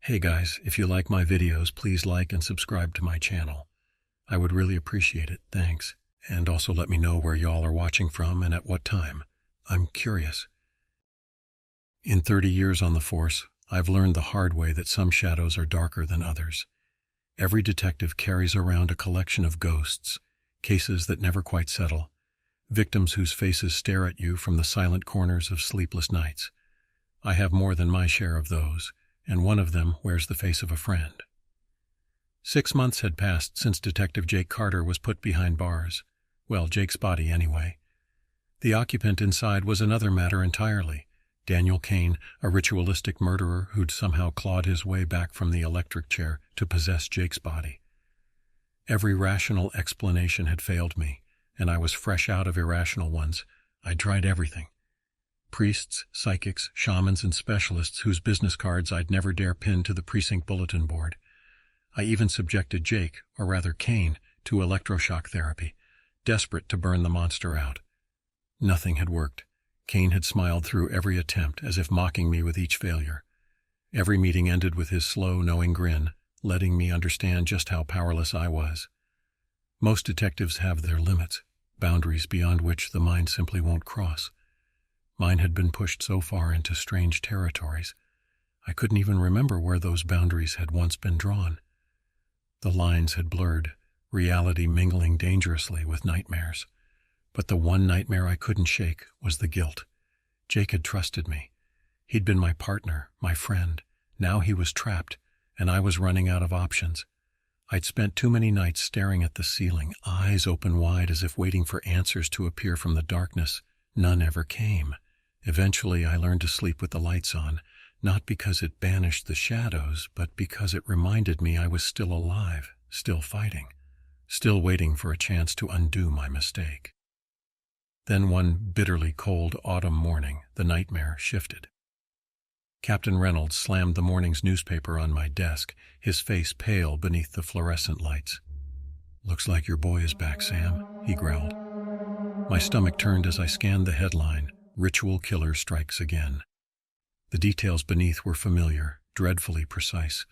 Hey guys, if you like my videos, please like and subscribe to my channel. I would really appreciate it, thanks. And also let me know where y'all are watching from and at what time. I'm curious. In 30 years on the force, I've learned the hard way that some shadows are darker than others. Every detective carries around a collection of ghosts, cases that never quite settle, victims whose faces stare at you from the silent corners of sleepless nights. I have more than my share of those, and one of them wears the face of a friend. 6 months had passed since Detective Jake Carter was put behind bars. Well, Jake's body anyway. The occupant inside was another matter entirely. Daniel Kane, a ritualistic murderer who'd somehow clawed his way back from the electric chair to possess Jake's body. Every rational explanation had failed me, and I was fresh out of irrational ones. I'd tried everything. Priests, psychics, shamans, and specialists whose business cards I'd never dare pin to the precinct bulletin board. I even subjected Jake, or rather Kane, to electroshock therapy, desperate to burn the monster out. Nothing had worked. Kane had smiled through every attempt, as if mocking me with each failure. Every meeting ended with his slow, knowing grin, letting me understand just how powerless I was. Most detectives have their limits, boundaries beyond which the mind simply won't cross. Mine had been pushed so far into strange territories, I couldn't even remember where those boundaries had once been drawn. The lines had blurred, reality mingling dangerously with nightmares. But the one nightmare I couldn't shake was the guilt. Jake had trusted me. He'd been my partner, my friend. Now he was trapped, and I was running out of options. I'd spent too many nights staring at the ceiling, eyes open wide as if waiting for answers to appear from the darkness. None ever came. Eventually, I learned to sleep with the lights on, not because it banished the shadows, but because it reminded me I was still alive, still fighting, still waiting for a chance to undo my mistake. Then one bitterly cold autumn morning, the nightmare shifted. Captain Reynolds slammed the morning's newspaper on my desk, his face pale beneath the fluorescent lights. "Looks like your boy is back, Sam," he growled. My stomach turned as I scanned the headline, "Ritual Killer Strikes Again." The details beneath were familiar, dreadfully precise.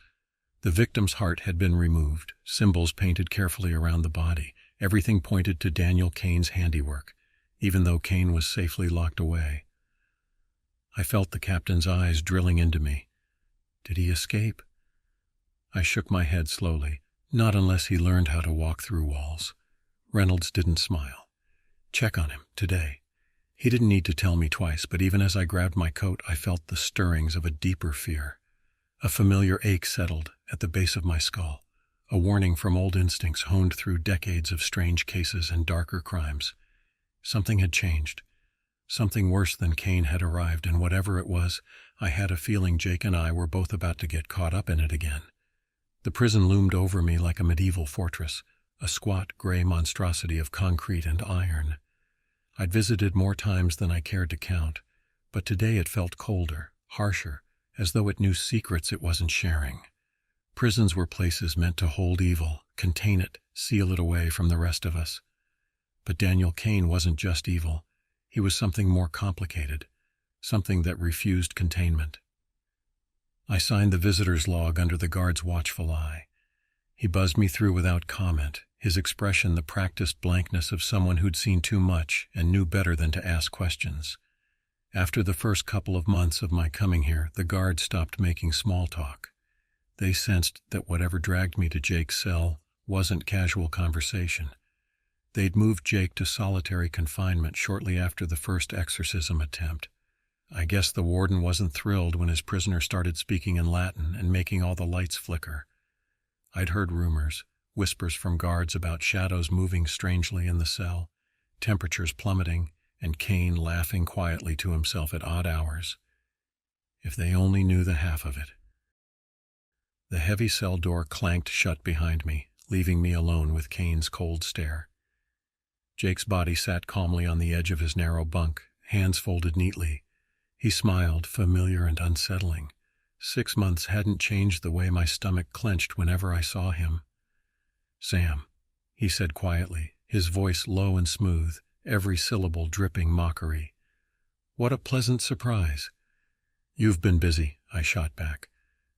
The victim's heart had been removed, symbols painted carefully around the body. Everything pointed to Daniel Kane's handiwork, even though Kane was safely locked away. I felt the captain's eyes drilling into me. Did he escape? I shook my head slowly. Not unless he learned how to walk through walls. Reynolds didn't smile. "Check on him, today." He didn't need to tell me twice, but even as I grabbed my coat, I felt the stirrings of a deeper fear. A familiar ache settled at the base of my skull, a warning from old instincts honed through decades of strange cases and darker crimes. Something had changed. Something worse than Kane had arrived, and whatever it was, I had a feeling Jake and I were both about to get caught up in it again. The prison loomed over me like a medieval fortress, a squat, gray monstrosity of concrete and iron. I'd visited more times than I cared to count, but today it felt colder, harsher, as though it knew secrets it wasn't sharing. Prisons were places meant to hold evil, contain it, seal it away from the rest of us. But Daniel Kane wasn't just evil. He was something more complicated, something that refused containment. I signed the visitor's log under the guard's watchful eye. He buzzed me through without comment, his expression the practiced blankness of someone who'd seen too much and knew better than to ask questions. After the first couple of months of my coming here, the guard stopped making small talk. They sensed that whatever dragged me to Jake's cell wasn't casual conversation. They'd moved Jake to solitary confinement shortly after the first exorcism attempt. I guess the warden wasn't thrilled when his prisoner started speaking in Latin and making all the lights flicker. I'd heard rumors, whispers from guards about shadows moving strangely in the cell, temperatures plummeting, and Kane laughing quietly to himself at odd hours. If they only knew the half of it. The heavy cell door clanked shut behind me, leaving me alone with Kane's cold stare. Jake's body sat calmly on the edge of his narrow bunk, hands folded neatly. He smiled, familiar and unsettling. 6 months hadn't changed the way my stomach clenched whenever I saw him. "Sam," he said quietly, his voice low and smooth, every syllable dripping mockery. "What a pleasant surprise." "You've been busy," I shot back.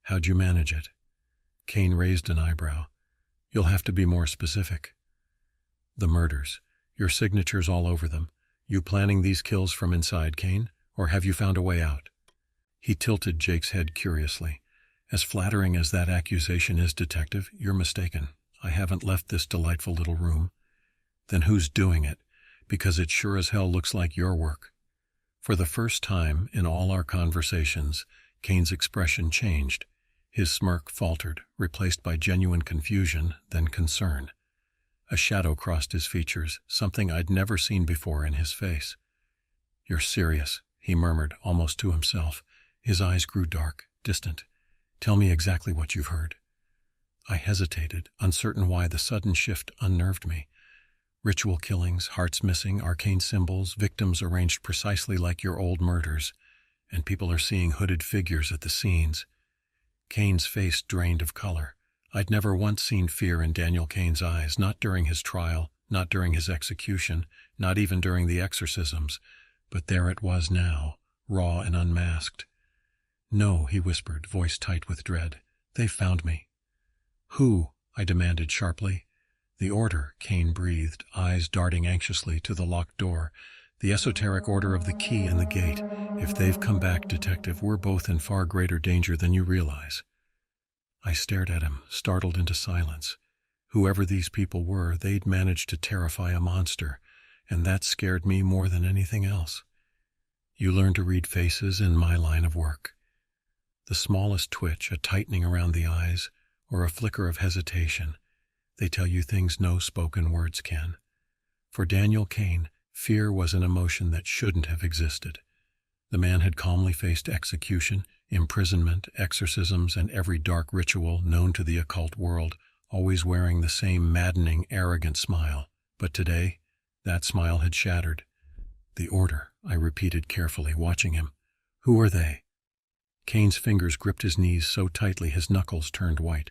How'd you manage it? Kane raised an eyebrow. You'll have to be more specific. The murders. Your signatures all over them. You planning these kills from inside, Kane? Or have you found a way out? He tilted Jake's head curiously. As flattering as that accusation is, Detective, you're mistaken. I haven't left this delightful little room. Then who's doing it? Because it sure as hell looks like your work. For the first time in all our conversations, Kane's expression changed. His smirk faltered, replaced by genuine confusion, then concern. A shadow crossed his features, something I'd never seen before in his face. You're serious, he murmured, almost to himself. His eyes grew dark, distant. Tell me exactly what you've heard. I hesitated, uncertain why the sudden shift unnerved me. Ritual killings, hearts missing, arcane symbols, victims arranged precisely like your old murders, and people are seeing hooded figures at the scenes. Kane's face drained of color. I'd never once seen fear in Daniel Kane's eyes, not during his trial, not during his execution, not even during the exorcisms, but there it was now, raw and unmasked. No, he whispered, voice tight with dread. They've found me. Who? I demanded sharply. The Order, Kane breathed, eyes darting anxiously to the locked door. The Esoteric Order of the key and the gate. If they've come back, Detective, we're both in far greater danger than you realize. I stared at him, startled into silence. Whoever these people were, they'd managed to terrify a monster, and that scared me more than anything else. You learn to read faces in my line of work. The smallest twitch, a tightening around the eyes, or a flicker of hesitation, they tell you things no spoken words can. For Daniel Kane, fear was an emotion that shouldn't have existed. The man had calmly faced execution, imprisonment, exorcisms, and every dark ritual known to the occult world, always wearing the same maddening, arrogant smile. But today, that smile had shattered. The Order, I repeated carefully, watching him. Who are they? Kane's fingers gripped his knees so tightly his knuckles turned white.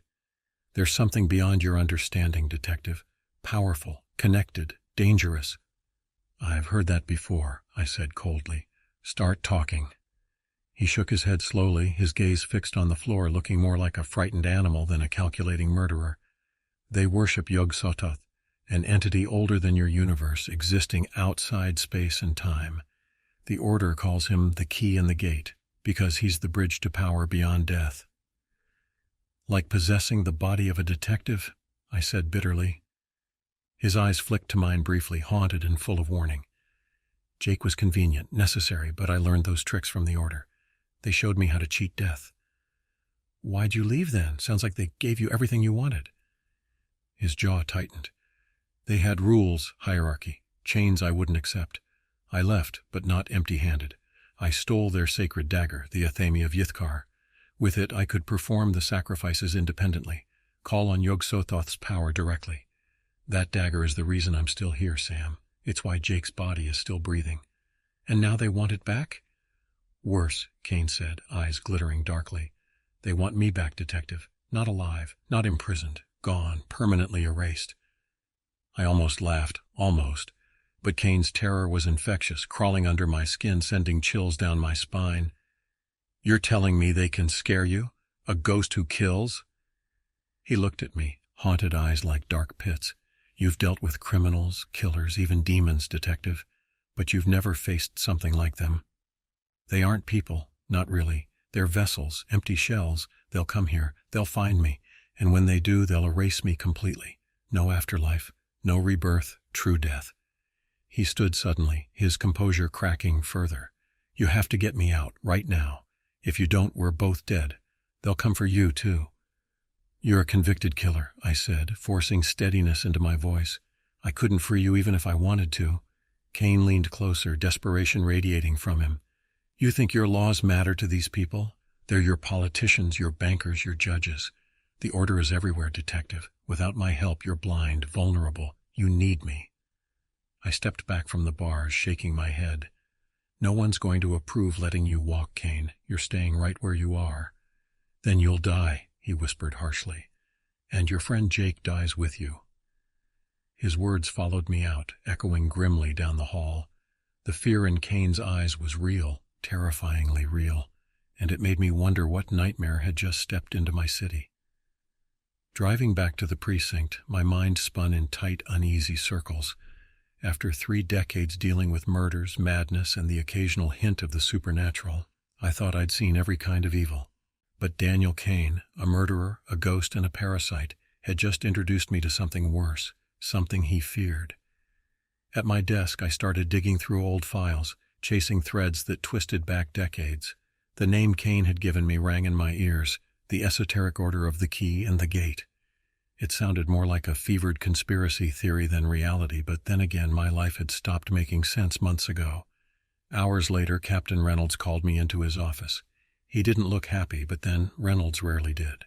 There's something beyond your understanding, Detective. Powerful, connected, dangerous. I've heard that before, I said coldly. Start talking. He shook his head slowly, his gaze fixed on the floor, looking more like a frightened animal than a calculating murderer. They worship Yog-Sothoth, an entity older than your universe, existing outside space and time. The Order calls him the key and the gate, because he's the bridge to power beyond death. Like possessing the body of a detective, I said bitterly. His eyes flicked to mine briefly, haunted and full of warning. Jake was convenient, necessary, but I learned those tricks from the Order. They showed me how to cheat death. Why'd you leave then? Sounds like they gave you everything you wanted. His jaw tightened. They had rules, hierarchy, chains I wouldn't accept. I left, but not empty-handed. I stole their sacred dagger, the Athame of Yithkar. With it, I could perform the sacrifices independently, call on Yog-Sothoth's power directly. That dagger is the reason I'm still here, Sam. It's why Jake's body is still breathing. And now they want it back? Worse, Kane said, eyes glittering darkly. They want me back, Detective. Not alive, not imprisoned, gone, permanently erased. I almost laughed, almost. But Kane's terror was infectious, crawling under my skin, sending chills down my spine. You're telling me they can scare you? A ghost who kills? He looked at me, haunted eyes like dark pits. You've dealt with criminals, killers, even demons, Detective, but you've never faced something like them. They aren't people, not really. They're vessels, empty shells. They'll come here, they'll find me, and when they do, they'll erase me completely. No afterlife, no rebirth, true death. He stood suddenly, his composure cracking further. You have to get me out, right now. If you don't, we're both dead. They'll come for you, too. You're a convicted killer, I said, forcing steadiness into my voice. I couldn't free you even if I wanted to. Kane leaned closer, desperation radiating from him. You think your laws matter to these people? They're your politicians, your bankers, your judges. The Order is everywhere, Detective. Without my help, you're blind, vulnerable. You need me. I stepped back from the bars, shaking my head. No one's going to approve letting you walk, Kane. You're staying right where you are. Then you'll die, he whispered harshly. And your friend Jake dies with you. His words followed me out, echoing grimly down the hall. The fear in Kane's eyes was real, terrifyingly real. and it made me wonder what nightmare had just stepped into my city. Driving back to the precinct, my mind spun in tight, uneasy circles. After 3 decades dealing with murders, madness, and the occasional hint of the supernatural, I thought I'd seen every kind of evil. But Daniel Kane, a murderer, a ghost, and a parasite, had just introduced me to something worse, something he feared. At my desk, I started digging through old files, chasing threads that twisted back decades. The name Kane had given me rang in my ears, the Esoteric Order of the Key and the Gate. It sounded more like a fevered conspiracy theory than reality, but then again my life had stopped making sense months ago. Hours later, Captain Reynolds called me into his office. He didn't look happy, but then Reynolds rarely did.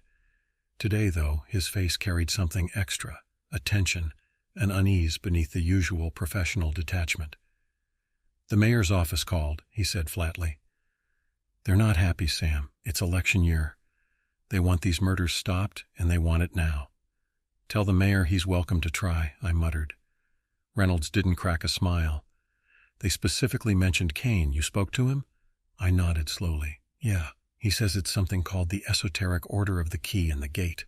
Today, though, his face carried something extra, a tension, an unease beneath the usual professional detachment. "The mayor's office called," he said flatly. "They're not happy, Sam. It's election year. They want these murders stopped, and they want it now." "Tell the mayor he's welcome to try," I muttered. Reynolds didn't crack a smile. "They specifically mentioned Kane. You spoke to him?" I nodded slowly. "Yeah. He says it's something called the Esoteric Order of the Key and the Gate."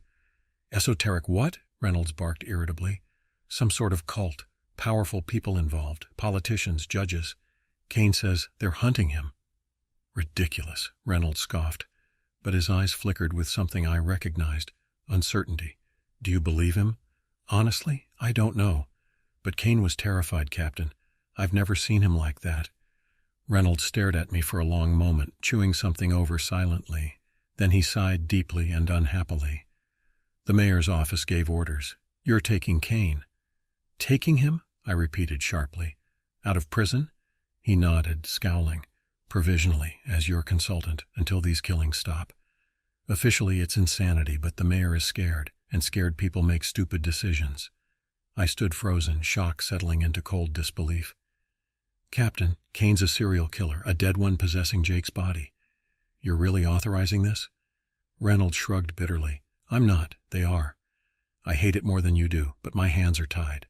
"Esoteric what?" Reynolds barked irritably. "Some sort of cult. Powerful people involved. Politicians, judges. Kane says they're hunting him." "Ridiculous," Reynolds scoffed, but his eyes flickered with something I recognized, uncertainty. "Do you believe him?" "Honestly, I don't know. But Kane was terrified, Captain. I've never seen him like that." Reynolds stared at me for a long moment, chewing something over silently. Then he sighed deeply and unhappily. "The mayor's office gave orders. You're taking Kane." "Taking him?" I repeated sharply. "Out of prison?" He nodded, scowling. "Provisionally, as your consultant, until these killings stop. Officially, it's insanity, but the mayor is scared, and scared people make stupid decisions." I stood frozen, shock settling into cold disbelief. "Captain, Kane's a serial killer, a dead one possessing Jake's body. You're really authorizing this?" Reynolds shrugged bitterly. "I'm not. They are. I hate it more than you do, but my hands are tied."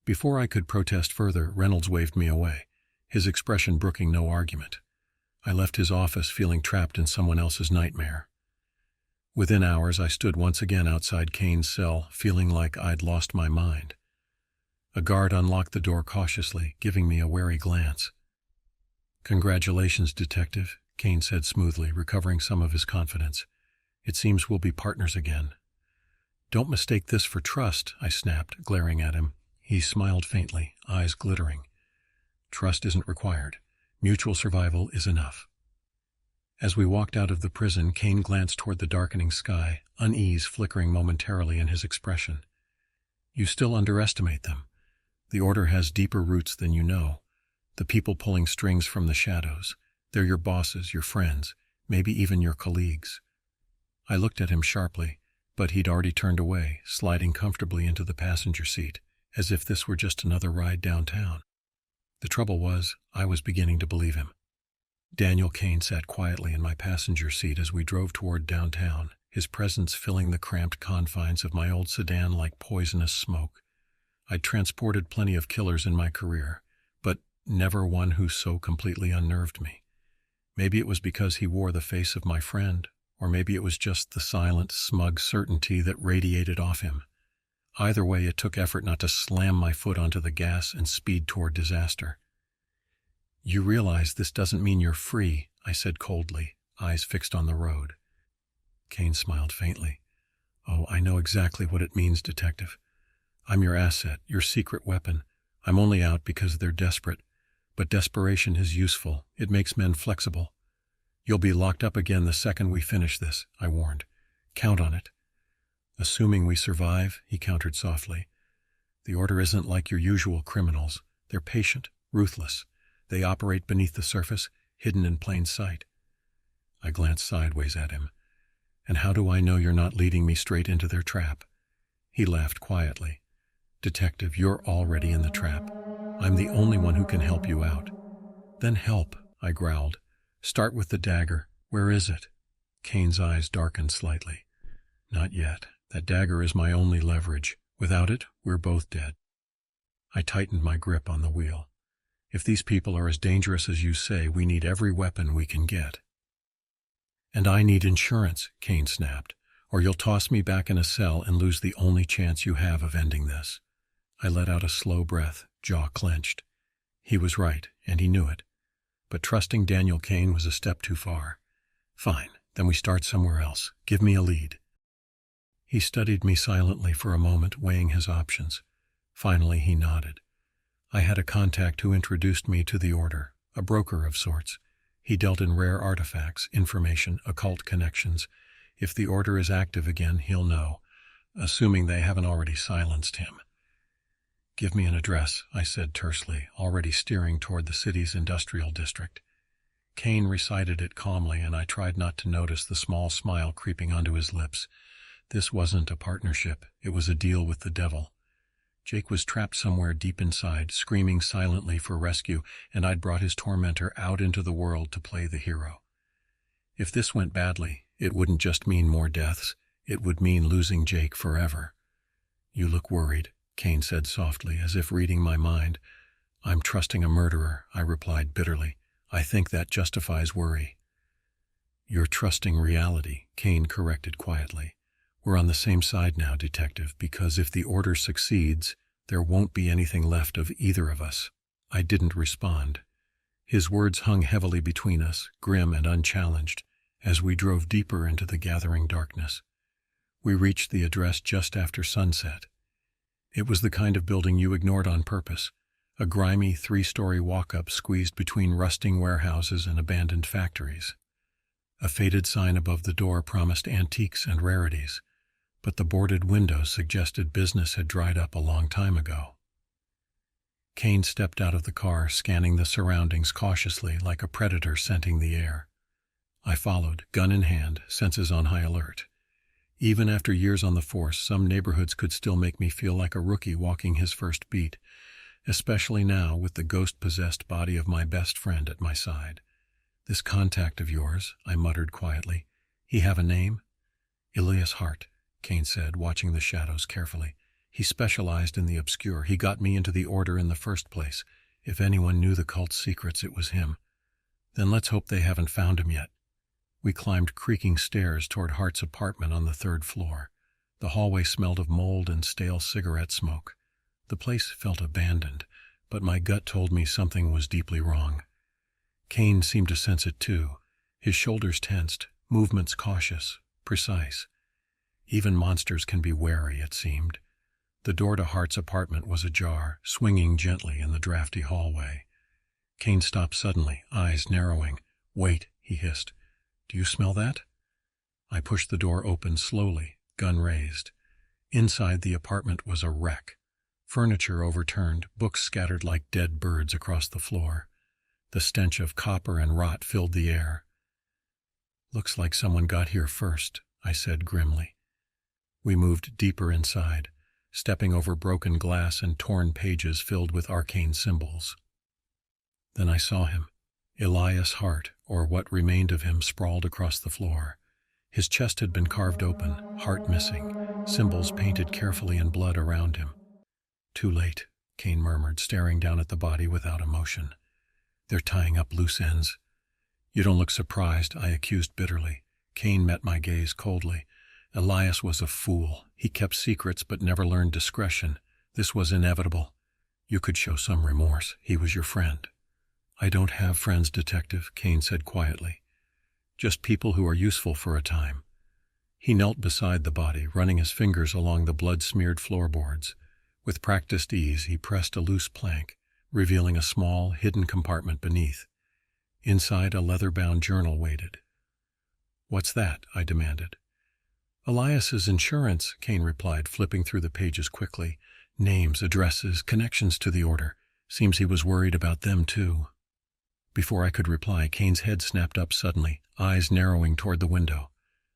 Before I could protest further, Reynolds waved me away, his expression brooking no argument. I left his office feeling trapped in someone else's nightmare. Within hours, I stood once again outside Kane's cell, feeling like I'd lost my mind. A guard unlocked the door cautiously, giving me a wary glance. "Congratulations, Detective," Kane said smoothly, recovering some of his confidence. "It seems we'll be partners again." "Don't mistake this for trust," I snapped, glaring at him. He smiled faintly, eyes glittering. "Trust isn't required. Mutual survival is enough." As we walked out of the prison, Kane glanced toward the darkening sky, unease flickering momentarily in his expression. "You still underestimate them. The Order has deeper roots than you know. The people pulling strings from the shadows. They're your bosses, your friends, maybe even your colleagues." I looked at him sharply, but he'd already turned away, sliding comfortably into the passenger seat, as if this were just another ride downtown. The trouble was, I was beginning to believe him. Daniel Kane sat quietly in my passenger seat as we drove toward downtown, his presence filling the cramped confines of my old sedan like poisonous smoke. I'd transported plenty of killers in my career, but never one who so completely unnerved me. Maybe it was because he wore the face of my friend, or maybe it was just the silent, smug certainty that radiated off him. Either way, it took effort not to slam my foot onto the gas and speed toward disaster. "You realize this doesn't mean you're free," I said coldly, eyes fixed on the road. Kane smiled faintly. "Oh, I know exactly what it means, Detective. I'm your asset, your secret weapon. I'm only out because they're desperate. But desperation is useful. It makes men flexible. You'll be locked up again the second we finish this," I warned. "Count on it." "Assuming we survive," he countered softly. "The Order isn't like your usual criminals. They're patient, ruthless. They operate beneath the surface, hidden in plain sight." I glanced sideways at him. "And how do I know you're not leading me straight into their trap?" He laughed quietly. "Detective, you're already in the trap. I'm the only one who can help you out." "Then help," I growled. "Start with the dagger. Where is it?" Kane's eyes darkened slightly. "Not yet. That dagger is my only leverage. Without it, we're both dead." I tightened my grip on the wheel. "If these people are as dangerous as you say, we need every weapon we can get." "And I need insurance," Kane snapped, "or you'll toss me back in a cell and lose the only chance you have of ending this." I let out a slow breath, jaw clenched. He was right, and he knew it. But trusting Daniel Kane was a step too far. "Fine, then we start somewhere else. Give me a lead." He studied me silently for a moment, weighing his options. Finally, he nodded. "I had a contact who introduced me to the Order, a broker of sorts. He dealt in rare artifacts, information, occult connections. If the Order is active again, he'll know, assuming they haven't already silenced him." "Give me an address," I said tersely, already steering toward the city's industrial district. Kane recited it calmly, and I tried not to notice the small smile creeping onto his lips. This wasn't a partnership, it was a deal with the devil. Jake was trapped somewhere deep inside, screaming silently for rescue, and I'd brought his tormentor out into the world to play the hero. If this went badly, it wouldn't just mean more deaths, it would mean losing Jake forever. "You look worried," Kane said softly, as if reading my mind. "I'm trusting a murderer," I replied bitterly. "I think that justifies worry." "You're trusting reality," Kane corrected quietly. "We're on the same side now, Detective, because if the Order succeeds, there won't be anything left of either of us." I didn't respond. His words hung heavily between us, grim and unchallenged, as we drove deeper into the gathering darkness. We reached the address just after sunset. It was the kind of building you ignored on purpose, a grimy 3-story walk-up squeezed between rusting warehouses and abandoned factories. A faded sign above the door promised antiques and rarities, but the boarded windows suggested business had dried up a long time ago. Kane stepped out of the car, scanning the surroundings cautiously like a predator scenting the air. I followed, gun in hand, senses on high alert. Even after years on the force, some neighborhoods could still make me feel like a rookie walking his first beat, especially now with the ghost-possessed body of my best friend at my side. "This contact of yours," I muttered quietly. "He have a name?" "Elias Hart," Kane said, watching the shadows carefully. "He specialized in the obscure. He got me into the Order in the first place. If anyone knew the cult's secrets, it was him." "Then let's hope they haven't found him yet." We climbed creaking stairs toward Hart's apartment on the 3rd floor. The hallway smelled of mold and stale cigarette smoke. The place felt abandoned, but my gut told me something was deeply wrong. Kane seemed to sense it too, his shoulders tensed, movements cautious, precise. Even monsters can be wary, it seemed. The door to Hart's apartment was ajar, swinging gently in the drafty hallway. Kane stopped suddenly, eyes narrowing. "Wait," he hissed. "Do you smell that?" I pushed the door open slowly, gun raised. Inside, the apartment was a wreck. Furniture overturned, books scattered like dead birds across the floor. The stench of copper and rot filled the air. "Looks like someone got here first," I said grimly. We moved deeper inside, stepping over broken glass and torn pages filled with arcane symbols. Then I saw him. Elias Hart, or what remained of him, sprawled across the floor. His chest had been carved open, heart missing, symbols painted carefully in blood around him. "Too late," Kane murmured, staring down at the body without emotion. "They're tying up loose ends." "You don't look surprised," I accused bitterly. Kane met my gaze coldly. "Elias was a fool. He kept secrets but never learned discretion. This was inevitable. You could show some remorse. He was your friend." "I don't have friends, Detective," Kane said quietly. "Just people who are useful for a time." He knelt beside the body, running his fingers along the blood-smeared floorboards. With practiced ease, he pressed a loose plank, revealing a small, hidden compartment beneath. Inside, a leather-bound journal waited. "What's that?" I demanded. "Elias's insurance," Kane replied, flipping through the pages quickly. "Names, addresses, connections to the Order. Seems he was worried about them, too." Before I could reply, Kane's head snapped up suddenly, eyes narrowing toward the window.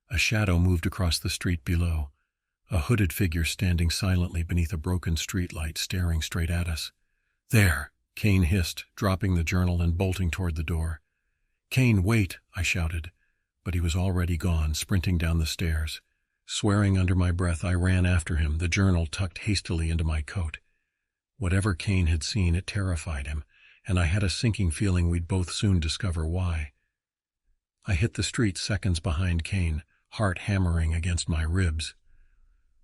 A shadow moved across the street below, a hooded figure standing silently beneath a broken streetlight, staring straight at us. "There!" Kane hissed, dropping the journal and bolting toward the door. "Kane, wait!" I shouted, but he was already gone, sprinting down the stairs. Swearing under my breath, I ran after him, the journal tucked hastily into my coat. Whatever Kane had seen, it terrified him, and I had a sinking feeling we'd both soon discover why. I hit the street seconds behind Kane, heart hammering against my ribs.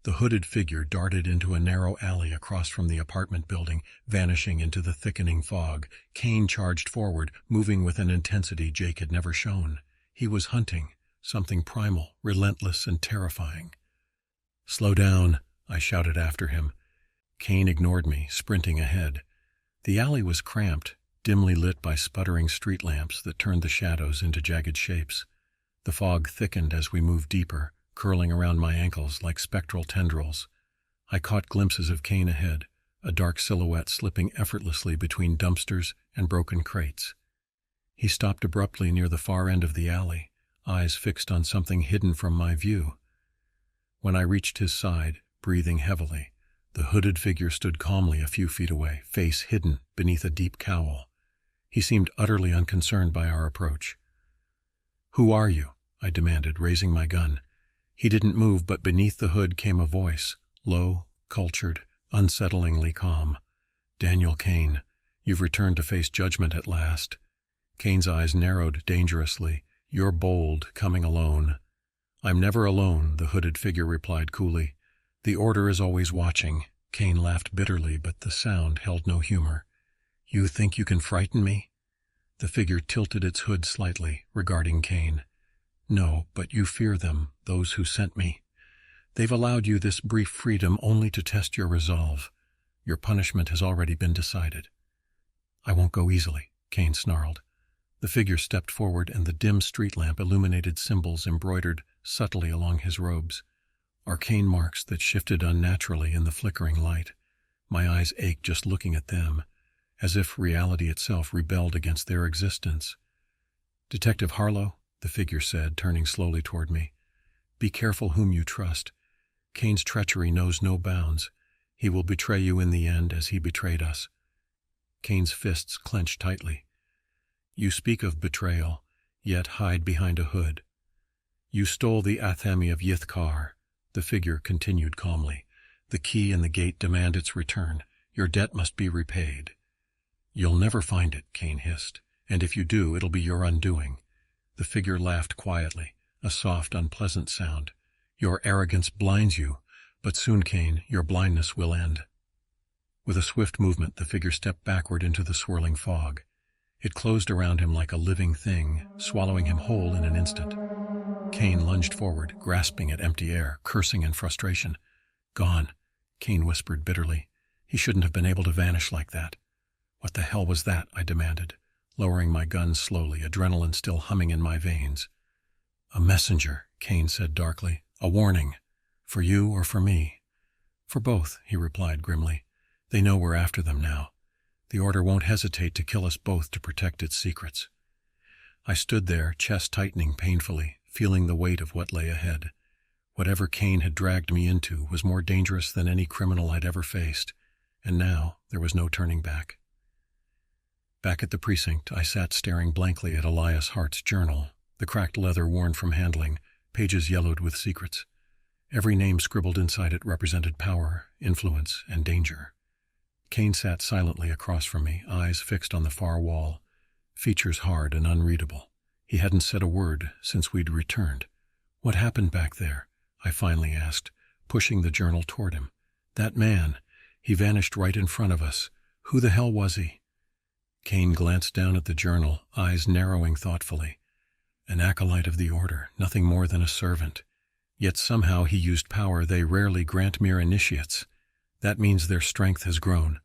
The hooded figure darted into a narrow alley across from the apartment building, vanishing into the thickening fog. Kane charged forward, moving with an intensity Jake had never shown. He was hunting, something primal, relentless, and terrifying. "Slow down," I shouted after him. Kane ignored me, sprinting ahead. The alley was cramped, dimly lit by sputtering street lamps that turned the shadows into jagged shapes. The fog thickened as we moved deeper, curling around my ankles like spectral tendrils. I caught glimpses of Kane ahead, a dark silhouette slipping effortlessly between dumpsters and broken crates. He stopped abruptly near the far end of the alley, eyes fixed on something hidden from my view. When I reached his side, breathing heavily, the hooded figure stood calmly a few feet away, face hidden beneath a deep cowl. He seemed utterly unconcerned by our approach. "Who are you?" I demanded, raising my gun. He didn't move, but beneath the hood came a voice, low, cultured, unsettlingly calm. "Daniel Kane, you've returned to face judgment at last." Kane's eyes narrowed dangerously. "You're bold, coming alone." "I'm never alone," the hooded figure replied coolly. "The Order is always watching." Kane laughed bitterly, but the sound held no humor. "You think you can frighten me?" The figure tilted its hood slightly, regarding Kane. "No, but you fear them, those who sent me. They've allowed you this brief freedom only to test your resolve. Your punishment has already been decided." "I won't go easily," Kane snarled. The figure stepped forward, and the dim street lamp illuminated symbols embroidered subtly along his robes, arcane marks that shifted unnaturally in the flickering light. My eyes ached just looking at them, as if reality itself rebelled against their existence. "Detective Harlow," the figure said, turning slowly toward me, "be careful whom you trust. Kane's treachery knows no bounds. He will betray you in the end as he betrayed us." Kane's fists clenched tightly. "You speak of betrayal, yet hide behind a hood. You stole the Athami of Yithkar," the figure continued calmly. "The key and the gate demand its return. Your debt must be repaid." "You'll never find it," Kane hissed, "and if you do, it'll be your undoing." The figure laughed quietly, a soft, unpleasant sound. "Your arrogance blinds you, but soon, Kane, your blindness will end." With a swift movement, the figure stepped backward into the swirling fog. It closed around him like a living thing, swallowing him whole in an instant. Kane lunged forward, grasping at empty air, cursing in frustration. "Gone," Kane whispered bitterly. "He shouldn't have been able to vanish like that." "What the hell was that?" I demanded, lowering my gun slowly, adrenaline still humming in my veins. "A messenger," Kane said darkly. "A warning. For you or for me?" "For both," he replied grimly. "They know we're after them now. The Order won't hesitate to kill us both to protect its secrets." I stood there, chest tightening painfully, feeling the weight of what lay ahead. Whatever Kane had dragged me into was more dangerous than any criminal I'd ever faced, and now there was no turning back. Back at the precinct, I sat staring blankly at Elias Hart's journal, the cracked leather worn from handling, pages yellowed with secrets. Every name scribbled inside it represented power, influence, and danger. Kane sat silently across from me, eyes fixed on the far wall, features hard and unreadable. He hadn't said a word since we'd returned. "What happened back there?" I finally asked, pushing the journal toward him. "That man, he vanished right in front of us. Who the hell was he?" Kane glanced down at the journal, eyes narrowing thoughtfully. "An acolyte of the Order, nothing more than a servant. Yet somehow he used power they rarely grant mere initiates. That means their strength has grown."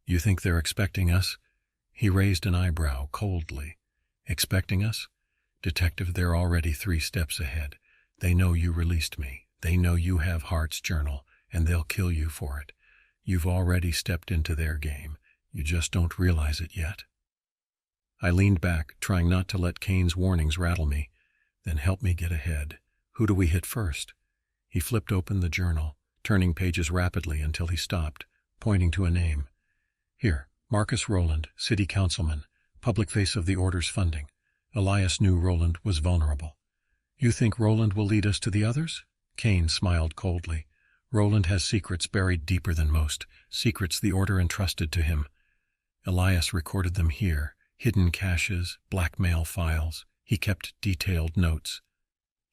"You think they're expecting us?" He raised an eyebrow coldly. "Expecting us? Detective, they're already 3 steps ahead. They know you released me. They know you have Hart's journal, and they'll kill you for it. You've already stepped into their game. You just don't realize it yet." I leaned back, trying not to let Kane's warnings rattle me. "Then help me get ahead. Who do we hit first?" He flipped open the journal, turning pages rapidly until he stopped, pointing to a name. "Here, Marcus Rowland, city councilman, public face of the Order's funding." Elias knew Rowland was vulnerable. "You think Rowland will lead us to the others?" Kane smiled coldly. "Rowland has secrets buried deeper than most, secrets the Order entrusted to him. Elias recorded them here, hidden caches, blackmail files, He kept detailed notes.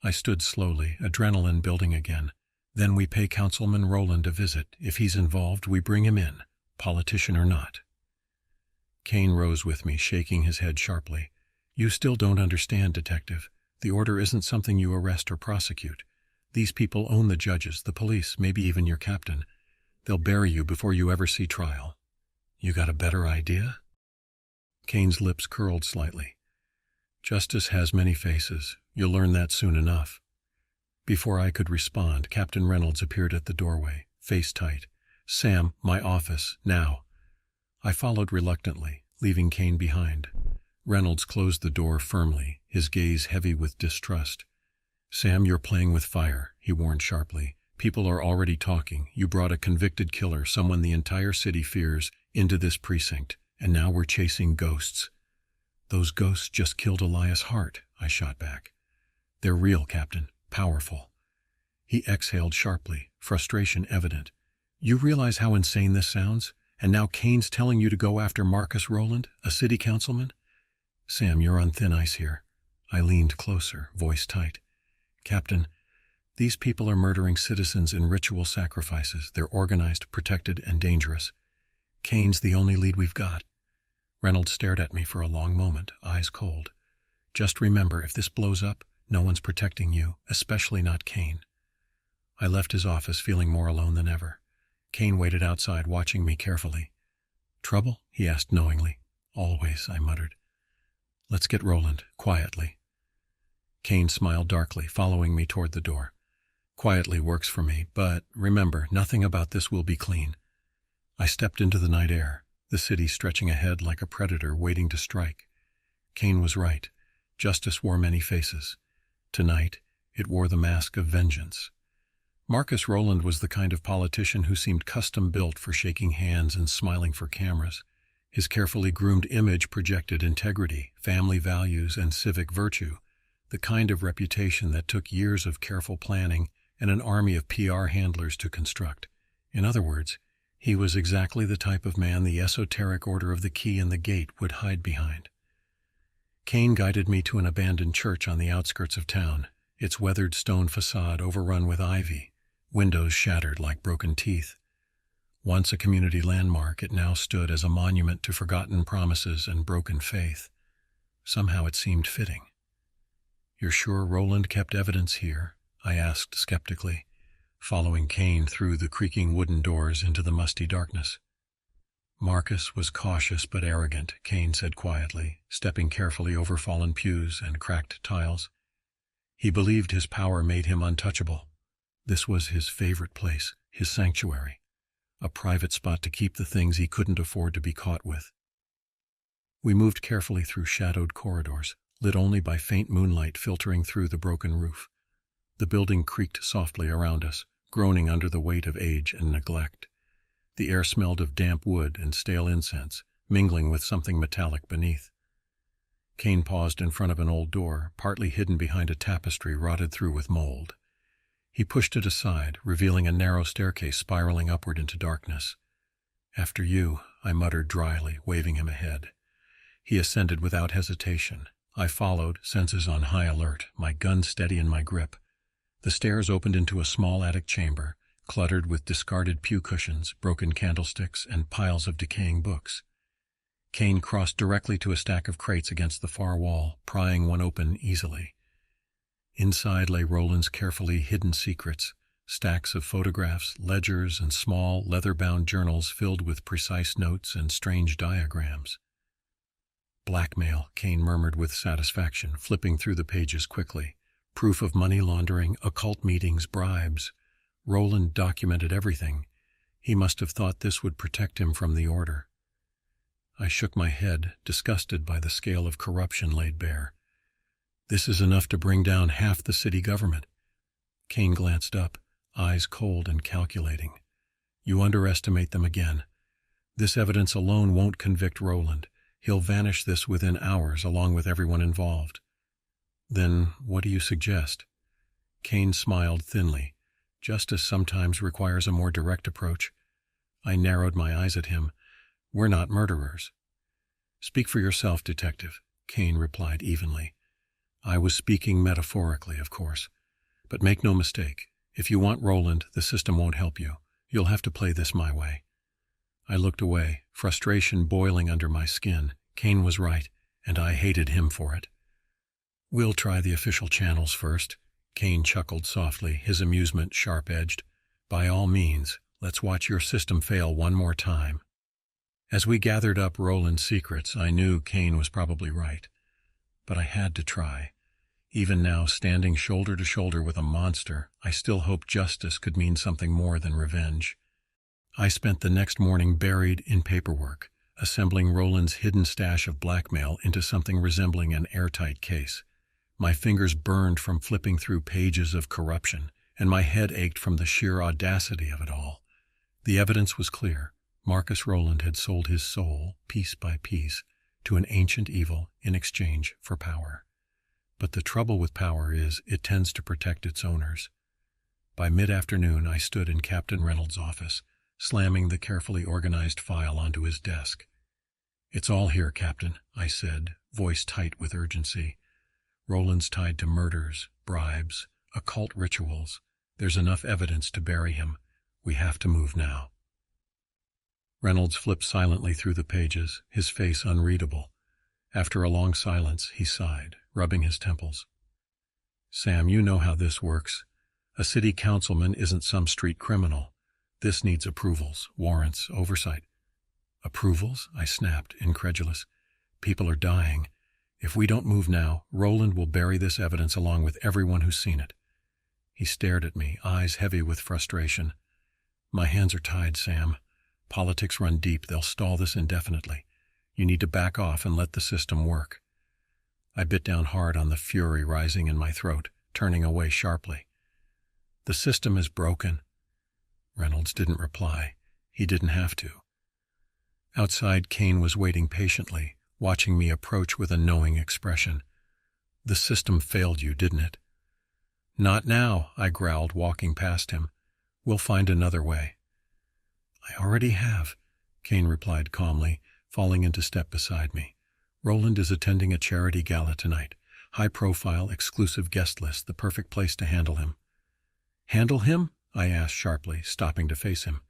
I stood slowly, adrenaline building again. Then we pay Councilman Rowland a visit. If he's involved, we bring him in, politician or not. Kane rose with me, shaking his head sharply. You still don't understand, Detective. The order isn't something you arrest or prosecute. These people own the judges, the police, maybe even your captain. They'll bury you before you ever see trial. You got a better idea? Kane's lips curled slightly. Justice has many faces. You'll learn that soon enough. Before I could respond, Captain Reynolds appeared at the doorway, face tight. Sam, my office, now. I followed reluctantly, leaving Kane behind. Reynolds closed the door firmly, his gaze heavy with distrust. Sam, you're playing with fire, he warned sharply. People are already talking. You brought a convicted killer, someone the entire city fears, into this precinct, and now we're chasing ghosts. Those ghosts just killed Elias Hart, I shot back. They're real, Captain. Powerful. He exhaled sharply, frustration evident. You realize how insane this sounds? And now Kane's telling you to go after Marcus Rowland, a city councilman? Sam, you're on thin ice here. I leaned closer, voice tight. Captain, these people are murdering citizens in ritual sacrifices. They're organized, protected, and dangerous. Kane's the only lead we've got. Reynolds stared at me for a long moment, eyes cold. Just remember, if this blows up, no one's protecting you, especially not Kane. I left his office feeling more alone than ever. Kane waited outside, watching me carefully. Trouble? He asked knowingly. Always, I muttered. Let's get Rowland, quietly. Kane smiled darkly, following me toward the door. Quietly works for me, but remember, nothing about this will be clean. I stepped into the night air, the city stretching ahead like a predator waiting to strike. Kane was right. Justice wore many faces. Tonight, it wore the mask of vengeance. Marcus Rowland was the kind of politician who seemed custom-built for shaking hands and smiling for cameras. His carefully groomed image projected integrity, family values, and civic virtue, the kind of reputation that took years of careful planning and an army of PR handlers to construct. In other words, he was exactly the type of man the Esoteric Order of the Key and the Gate would hide behind. Kane guided me to an abandoned church on the outskirts of town, its weathered stone facade overrun with ivy, windows shattered like broken teeth. Once a community landmark, it now stood as a monument to forgotten promises and broken faith. Somehow it seemed fitting. You're sure Rowland kept evidence here? I asked skeptically, following Kane through the creaking wooden doors into the musty darkness. Marcus was cautious but arrogant, Kane said quietly, stepping carefully over fallen pews and cracked tiles. He believed his power made him untouchable. This was his favorite place, his sanctuary, a private spot to keep the things he couldn't afford to be caught with. We moved carefully through shadowed corridors, lit only by faint moonlight filtering through the broken roof. The building creaked softly around us, groaning under the weight of age and neglect. The air smelled of damp wood and stale incense, mingling with something metallic beneath. Kane paused in front of an old door, partly hidden behind a tapestry rotted through with mold. He pushed it aside, revealing a narrow staircase spiraling upward into darkness. After you, I muttered dryly, waving him ahead. He ascended without hesitation. I followed, senses on high alert, my gun steady in my grip. The stairs opened into a small attic chamber, cluttered with discarded pew cushions, broken candlesticks, and piles of decaying books. Kane crossed directly to a stack of crates against the far wall, prying one open easily. Inside lay Rowland's carefully hidden secrets, stacks of photographs, ledgers, and small, leather-bound journals filled with precise notes and strange diagrams. Blackmail, Kane murmured with satisfaction, flipping through the pages quickly. Proof of money laundering, occult meetings, bribes. Rowland documented everything. He must have thought this would protect him from the order. I shook my head, disgusted by the scale of corruption laid bare. This is enough to bring down half the city government. Kane glanced up, eyes cold and calculating. You underestimate them again. This evidence alone won't convict Rowland. He'll vanish this within hours, along with everyone involved. Then what do you suggest? Kane smiled thinly. Justice sometimes requires a more direct approach. I narrowed my eyes at him. We're not murderers. Speak for yourself, Detective, Kane replied evenly. I was speaking metaphorically, of course. But make no mistake, if you want Roland, the system won't help you. You'll have to play this my way. I looked away, frustration boiling under my skin. Kane was right, and I hated him for it. We'll try the official channels first. Kane chuckled softly, his amusement sharp-edged. By all means, let's watch your system fail one more time. As we gathered up Roland's secrets, I knew Kane was probably right. But I had to try. Even now, standing shoulder to shoulder with a monster, I still hoped justice could mean something more than revenge. I spent the next morning buried in paperwork, assembling Roland's hidden stash of blackmail into something resembling an airtight case. My fingers burned from flipping through pages of corruption, and my head ached from the sheer audacity of it all. The evidence was clear. Marcus Roland had sold his soul, piece by piece, to an ancient evil in exchange for power. But the trouble with power is it tends to protect its owners. By mid-afternoon, I stood in Captain Reynolds' office, slamming the carefully organized file onto his desk. "It's all here, Captain," I said, voice tight with urgency. "Roland's tied to murders, bribes, occult rituals. There's enough evidence to bury him. We have to move now." Reynolds flipped silently through the pages, his face unreadable. After a long silence, he sighed, rubbing his temples. "Sam, you know how this works. A city councilman isn't some street criminal. This needs approvals, warrants, oversight." "Approvals?" I snapped, incredulous. "People are dying. If we don't move now, Roland will bury this evidence along with everyone who's seen it." He stared at me, eyes heavy with frustration. "My hands are tied, Sam. Politics run deep. They'll stall this indefinitely. You need to back off and let the system work." I bit down hard on the fury rising in my throat, turning away sharply. "The system is broken." Reynolds didn't reply. He didn't have to. Outside, Kane was waiting patiently, watching me approach with a knowing expression. "The system failed you, didn't it?" "Not now," I growled, walking past him. "We'll find another way." "I already have," Kane replied calmly, falling into step beside me. "Roland is attending a charity gala tonight. High-profile, exclusive guest list, the perfect place to handle him." "Handle him?" I asked sharply, stopping to face him.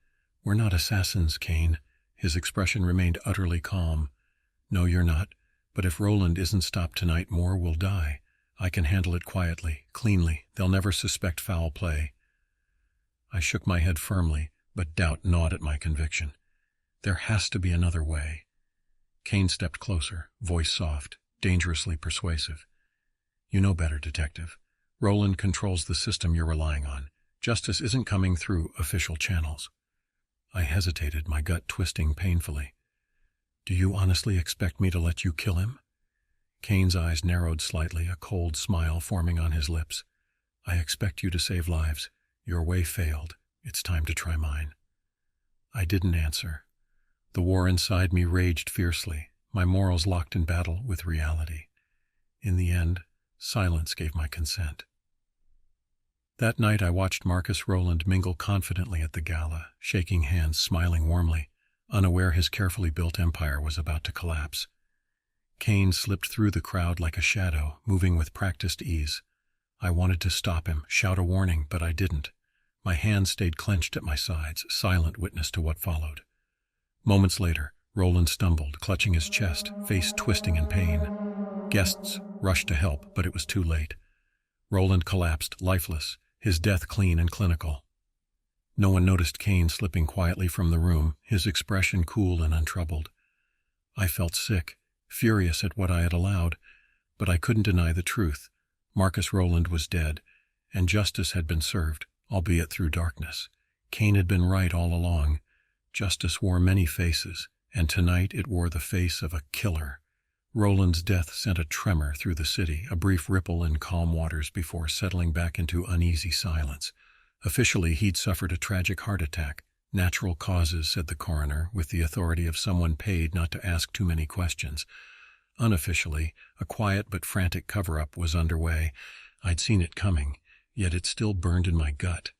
"We're not assassins, Kane." His expression remained utterly calm. "No, you're not. But if Roland isn't stopped tonight, more will die. I can handle it quietly, cleanly. They'll never suspect foul play." I shook my head firmly, but doubt gnawed at my conviction. There has to be another way. Kane stepped closer, voice soft, dangerously persuasive. "You know better, Detective. Roland controls the system you're relying on. Justice isn't coming through official channels." I hesitated, my gut twisting painfully. "Do you honestly expect me to let you kill him?" Kane's eyes narrowed slightly, a cold smile forming on his lips. "I expect you to save lives. Your way failed. It's time to try mine." I didn't answer. The war inside me raged fiercely, my morals locked in battle with reality. In the end, silence gave my consent. That night I watched Marcus Roland mingle confidently at the gala, shaking hands, smiling warmly, unaware his carefully built empire was about to collapse. Kane slipped through the crowd like a shadow, moving with practiced ease. I wanted to stop him, shout a warning, but I didn't. My hands stayed clenched at my sides, silent witness to what followed. Moments later, Roland stumbled, clutching his chest, face twisting in pain. Guests rushed to help, but it was too late. Roland collapsed, lifeless, his death clean and clinical. No one noticed Kane slipping quietly from the room, his expression cool and untroubled. I felt sick, furious at what I had allowed, but I couldn't deny the truth. Marcus Roland was dead, and justice had been served, albeit through darkness. Kane had been right all along. Justice wore many faces, and tonight it wore the face of a killer. Roland's death sent a tremor through the city, a brief ripple in calm waters before settling back into uneasy silence. Officially, he'd suffered a tragic heart attack. Natural causes, said the coroner, with the authority of someone paid not to ask too many questions. Unofficially, a quiet but frantic cover-up was underway. I'd seen it coming, yet it still burned in my gut.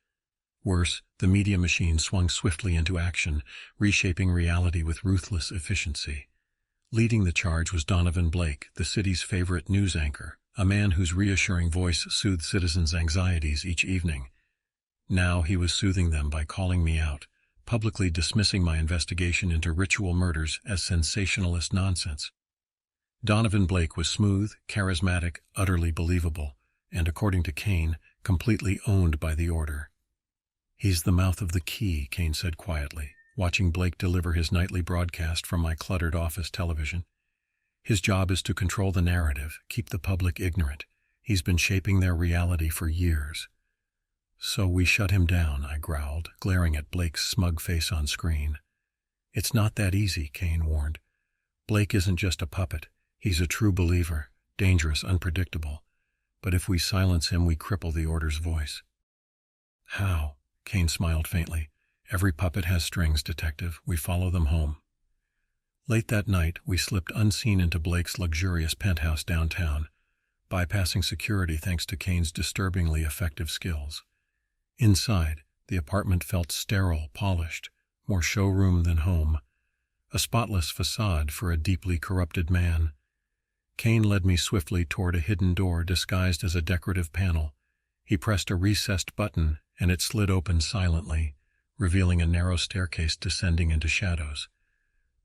Worse, the media machine swung swiftly into action, reshaping reality with ruthless efficiency. Leading the charge was Donovan Blake, the city's favorite news anchor, a man whose reassuring voice soothed citizens' anxieties each evening. Now he was soothing them by calling me out, publicly dismissing my investigation into ritual murders as sensationalist nonsense. Donovan Blake was smooth, charismatic, utterly believable, and according to Kane, completely owned by the Order. "He's the mouth of the key," Kane said quietly, watching Blake deliver his nightly broadcast from my cluttered office television. "His job is to control the narrative, keep the public ignorant. He's been shaping their reality for years." "So we shut him down," I growled, glaring at Blake's smug face on screen. "It's not that easy," Kane warned. "Blake isn't just a puppet. He's a true believer, dangerous, unpredictable. But if we silence him, we cripple the Order's voice." "How?" Kane smiled faintly. "Every puppet has strings, Detective. We follow them home." Late that night, we slipped unseen into Blake's luxurious penthouse downtown, bypassing security thanks to Kane's disturbingly effective skills. Inside, the apartment felt sterile, polished, more showroom than home, a spotless facade for a deeply corrupted man. Kane led me swiftly toward a hidden door disguised as a decorative panel. He pressed a recessed button, and it slid open silently, revealing a narrow staircase descending into shadows.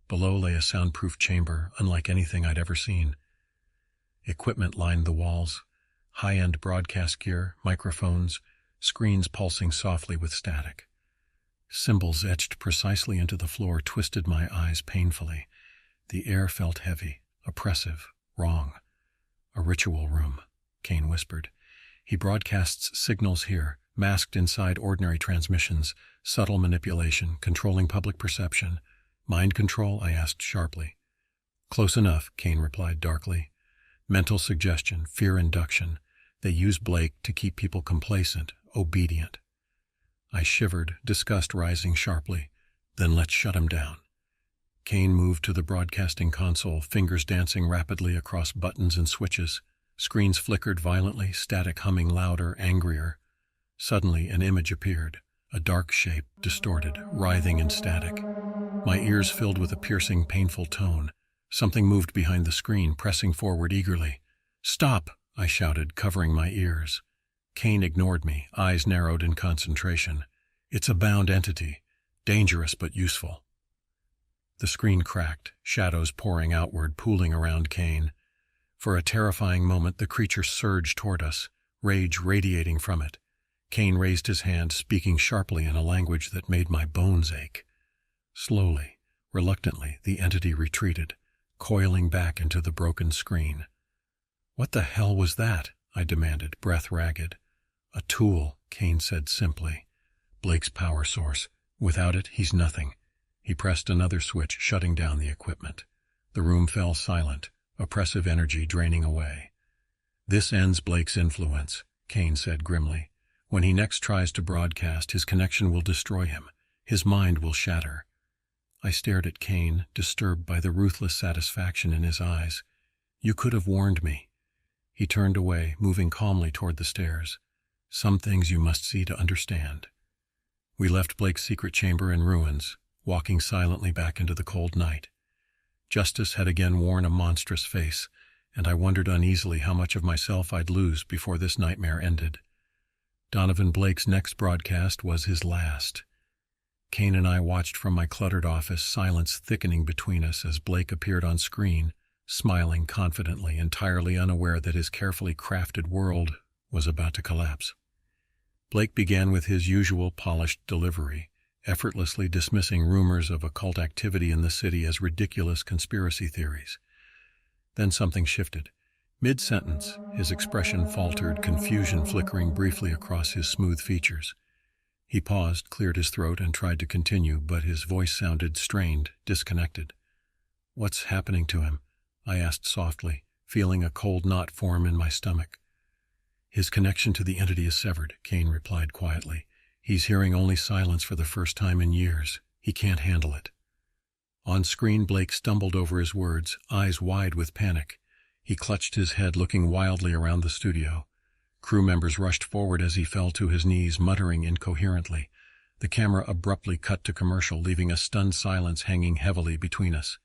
Below lay a soundproof chamber, unlike anything I'd ever seen. Equipment lined the walls, high-end broadcast gear, microphones, screens pulsing softly with static. Symbols etched precisely into the floor twisted my eyes painfully. The air felt heavy, oppressive, wrong. "A ritual room," Kane whispered. "He broadcasts signals here, masked inside ordinary transmissions, subtle manipulation, controlling public perception." "Mind control?" I asked sharply. "Close enough," Kane replied darkly. "Mental suggestion, fear induction. They use Blake to keep people complacent, obedient." I shivered, disgust rising sharply. "Then let's shut him down." Kane moved to the broadcasting console, fingers dancing rapidly across buttons and switches. Screens flickered violently, static humming louder, angrier. Suddenly, an image appeared, a dark shape, distorted, writhing in static. My ears filled with a piercing, painful tone. Something moved behind the screen, pressing forward eagerly. "Stop!" I shouted, covering my ears. Kane ignored me, eyes narrowed in concentration. "It's a bound entity, dangerous but useful." The screen cracked, shadows pouring outward, pooling around Kane. For a terrifying moment, the creature surged toward us, rage radiating from it. Kane raised his hand, speaking sharply in a language that made my bones ache. Slowly, reluctantly, the entity retreated, coiling back into the broken screen. "What the hell was that?" I demanded, breath ragged. "A tool," Kane said simply. "Blake's power source. Without it, he's nothing." He pressed another switch, shutting down the equipment. The room fell silent, oppressive energy draining away. "This ends Blake's influence," Kane said grimly. "When he next tries to broadcast, his connection will destroy him. His mind will shatter." I stared at Kane, disturbed by the ruthless satisfaction in his eyes. "You could have warned me." He turned away, moving calmly toward the stairs. "Some things you must see to understand." We left Blake's secret chamber in ruins, walking silently back into the cold night. Justice had again worn a monstrous face, and I wondered uneasily how much of myself I'd lose before this nightmare ended. Donovan Blake's next broadcast was his last. Kane and I watched from my cluttered office, silence thickening between us as Blake appeared on screen, smiling confidently, entirely unaware that his carefully crafted world was about to collapse. Blake began with his usual polished delivery, effortlessly dismissing rumors of occult activity in the city as ridiculous conspiracy theories. Then something shifted. Mid-sentence, his expression faltered, confusion flickering briefly across his smooth features. He paused, cleared his throat, and tried to continue, but his voice sounded strained, disconnected. "What's happening to him?" I asked softly, feeling a cold knot form in my stomach. "His connection to the entity is severed," Kane replied quietly. "He's hearing only silence for the first time in years. He can't handle it." On screen, Blake stumbled over his words, eyes wide with panic. He clutched his head, looking wildly around the studio. Crew members rushed forward as he fell to his knees, muttering incoherently. The camera abruptly cut to commercial, leaving a stunned silence hanging heavily between us.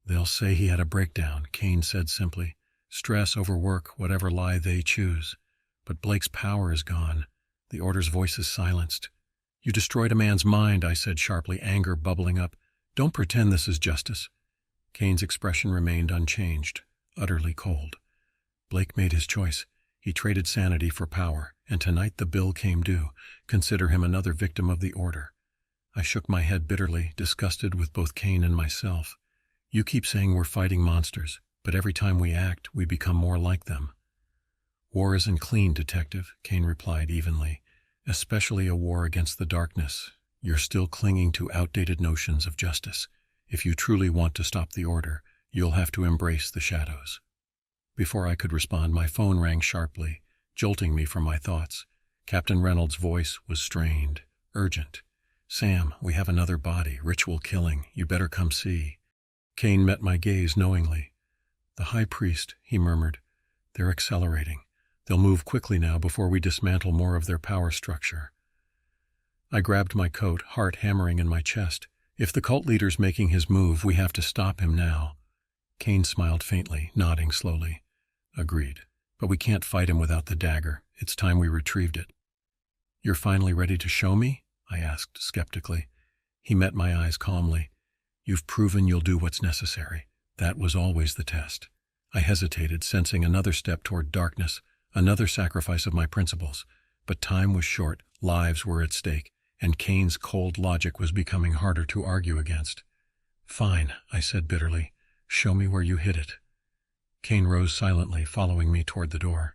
"They'll say he had a breakdown," Kane said simply. Stress, overwork, whatever lie they choose. But Blake's power is gone. The Order's voice is silenced. You destroyed a man's mind, I said sharply, anger bubbling up. Don't pretend this is justice. Kane's expression remained unchanged, utterly cold. Blake made his choice. He traded sanity for power, and tonight the bill came due. Consider him another victim of the Order. I shook my head bitterly, disgusted with both Kane and myself. You keep saying we're fighting monsters, but every time we act, we become more like them. War isn't clean, Detective, Kane replied evenly. Especially a war against the darkness. You're still clinging to outdated notions of justice. If you truly want to stop the Order, you'll have to embrace the shadows. Before I could respond, my phone rang sharply, jolting me from my thoughts. Captain Reynolds' voice was strained, urgent. Sam, we have another body, ritual killing. You better come see. Kane met my gaze knowingly. The High Priest, he murmured. They're accelerating. They'll move quickly now before we dismantle more of their power structure. I grabbed my coat, heart hammering in my chest. If the cult leader's making his move, we have to stop him now. Kane smiled faintly, nodding slowly. Agreed. But we can't fight him without the dagger. It's time we retrieved it. You're finally ready to show me? I asked skeptically. He met my eyes calmly. You've proven you'll do what's necessary. That was always the test. I hesitated, sensing another step toward darkness, another sacrifice of my principles. But time was short, lives were at stake, and Kane's cold logic was becoming harder to argue against. Fine, I said bitterly. Show me where you hid it. Kane rose silently, following me toward the door.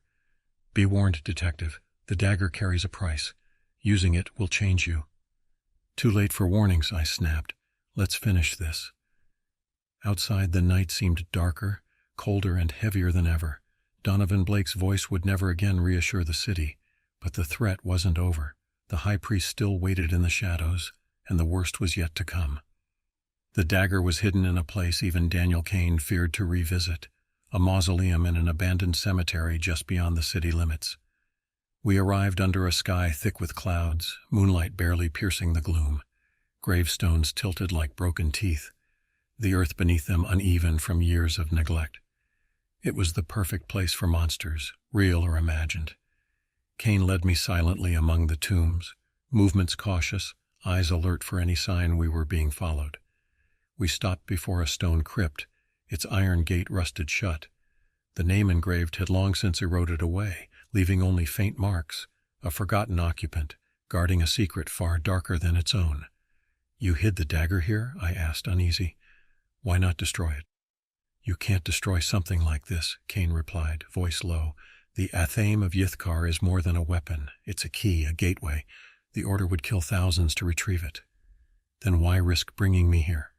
Be warned, Detective. The dagger carries a price. Using it will change you. Too late for warnings, I snapped. Let's finish this. Outside, the night seemed darker, colder, and heavier than ever. Donovan Blake's voice would never again reassure the city, but the threat wasn't over. The High Priest still waited in the shadows, and the worst was yet to come. The dagger was hidden in a place even Daniel Kane feared to revisit, a mausoleum in an abandoned cemetery just beyond the city limits. We arrived under a sky thick with clouds, moonlight barely piercing the gloom. Gravestones tilted like broken teeth, the earth beneath them uneven from years of neglect. It was the perfect place for monsters, real or imagined. Kane led me silently among the tombs, movements cautious, eyes alert for any sign we were being followed. We stopped before a stone crypt, its iron gate rusted shut. The name engraved had long since eroded away, leaving only faint marks, a forgotten occupant, guarding a secret far darker than its own. You hid the dagger here? I asked, uneasy. Why not destroy it? You can't destroy something like this, Kane replied, voice low. The Athame of Yithkar is more than a weapon. It's a key, a gateway. The Order would kill thousands to retrieve it. Then why risk bringing me here?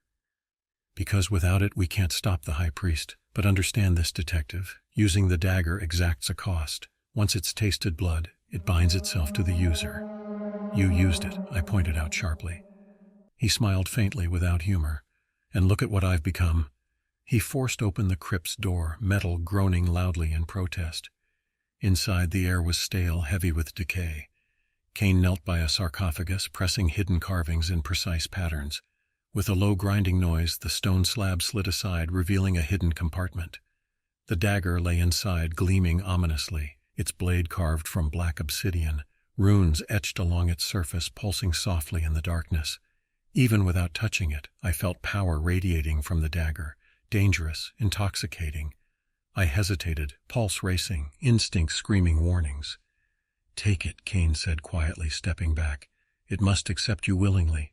Because without it we can't stop the High Priest. But understand this, Detective. Using the dagger exacts a cost. Once it's tasted blood, it binds itself to the user. You used it, I pointed out sharply. He smiled faintly without humor. And look at what I've become. He forced open the crypt's door, metal groaning loudly in protest. Inside, the air was stale, heavy with decay. Kane knelt by a sarcophagus, pressing hidden carvings in precise patterns. With a low grinding noise, the stone slab slid aside, revealing a hidden compartment. The dagger lay inside, gleaming ominously, its blade carved from black obsidian, runes etched along its surface, pulsing softly in the darkness. Even without touching it, I felt power radiating from the dagger, dangerous, intoxicating. I hesitated, pulse racing, instinct screaming warnings. Take it, Kane said quietly, stepping back. It must accept you willingly.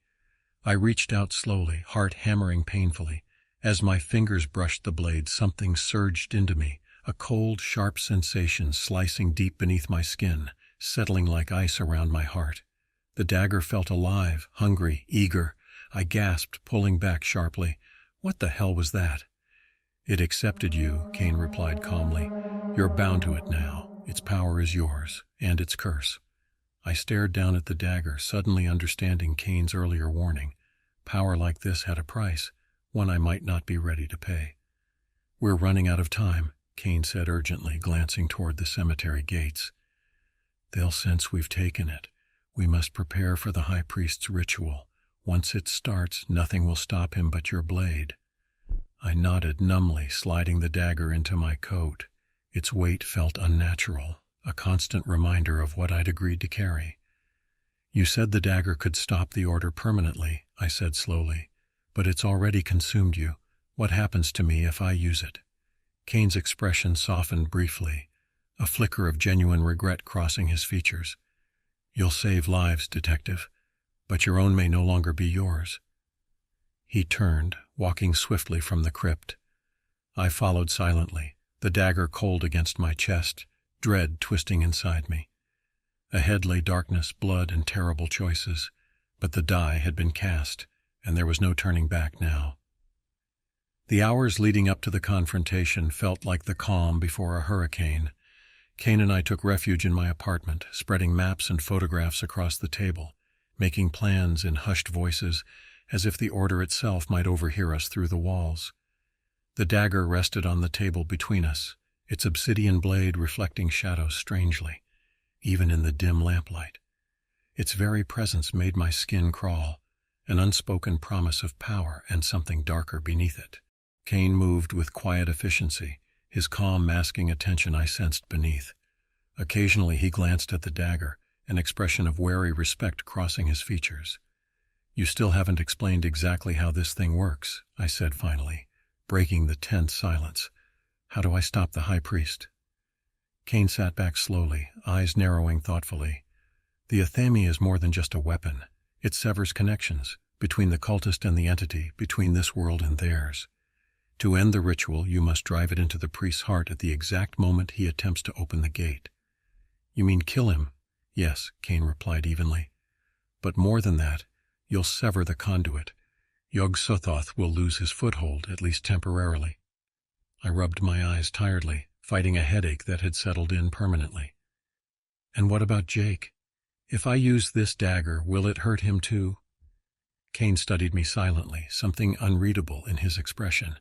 I reached out slowly, heart hammering painfully. As my fingers brushed the blade, something surged into me, a cold, sharp sensation slicing deep beneath my skin, settling like ice around my heart. The dagger felt alive, hungry, eager. I gasped, pulling back sharply. What the hell was that? It accepted you, Kane replied calmly. You're bound to it now. Its power is yours, and its curse. I stared down at the dagger, suddenly understanding Kane's earlier warning. Power like this had a price, one I might not be ready to pay. We're running out of time, Kane said urgently, glancing toward the cemetery gates. They'll sense we've taken it. We must prepare for the High Priest's ritual. Once it starts, nothing will stop him but your blade. I nodded numbly, sliding the dagger into my coat. Its weight felt unnatural, a constant reminder of what I'd agreed to carry. You said the dagger could stop the order permanently, I said slowly, but it's already consumed you. What happens to me if I use it? Kane's expression softened briefly, a flicker of genuine regret crossing his features. You'll save lives, Detective, but your own may no longer be yours. He turned, walking swiftly from the crypt. I followed silently, the dagger cold against my chest, dread twisting inside me. Ahead lay darkness, blood, and terrible choices, but the die had been cast, and there was no turning back now. The hours leading up to the confrontation felt like the calm before a hurricane. Kane and I took refuge in my apartment, spreading maps and photographs across the table, making plans in hushed voices, as if the order itself might overhear us through the walls. The dagger rested on the table between us, its obsidian blade reflecting shadows strangely, even in the dim lamplight. Its very presence made my skin crawl, an unspoken promise of power and something darker beneath it. Kane moved with quiet efficiency, his calm masking a tension I sensed beneath. Occasionally he glanced at the dagger, an expression of wary respect crossing his features. You still haven't explained exactly how this thing works, I said finally, breaking the tense silence. How do I stop the High Priest? Kane sat back slowly, eyes narrowing thoughtfully. The athame is more than just a weapon. It severs connections, between the cultist and the entity, between this world and theirs. To end the ritual, you must drive it into the priest's heart at the exact moment he attempts to open the gate. You mean kill him? Yes, Kane replied evenly. But more than that, you'll sever the conduit. Yog-Sothoth will lose his foothold, at least temporarily. I rubbed my eyes tiredly, fighting a headache that had settled in permanently. And what about Jake? If I use this dagger, will it hurt him too? Kane studied me silently, something unreadable in his expression.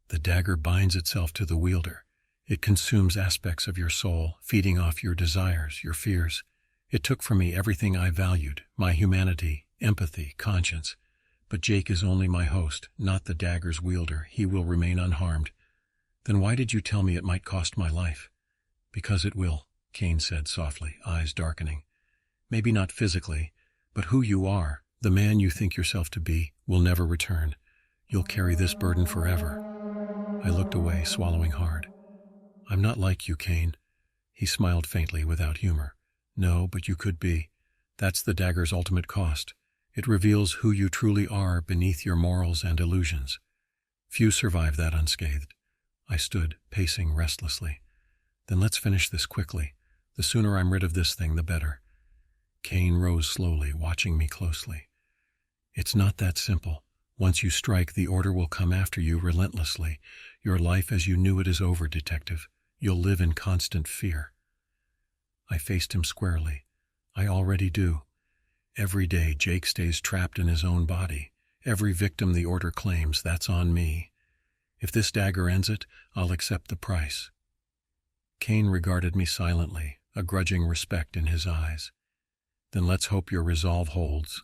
The dagger binds itself to the wielder. It consumes aspects of your soul, feeding off your desires, your fears. It took from me everything I valued, my humanity, empathy, conscience. But Jake is only my host, not the dagger's wielder. He will remain unharmed. Then why did you tell me it might cost my life? Because it will, Kane said softly, eyes darkening. Maybe not physically, but who you are, the man you think yourself to be, will never return. You'll carry this burden forever. I looked away, swallowing hard. I'm not like you, Kane. He smiled faintly, without humor. No, but you could be. That's the dagger's ultimate cost. It reveals who you truly are beneath your morals and illusions. Few survive that unscathed. I stood, pacing restlessly. Then let's finish this quickly. The sooner I'm rid of this thing, the better. Kane rose slowly, watching me closely. It's not that simple. Once you strike, the order will come after you relentlessly. Your life as you knew it is over, Detective. You'll live in constant fear. I faced him squarely. I already do. Every day, Jake stays trapped in his own body. Every victim the order claims, that's on me. If this dagger ends it, I'll accept the price. Kane regarded me silently, a grudging respect in his eyes. Then let's hope your resolve holds.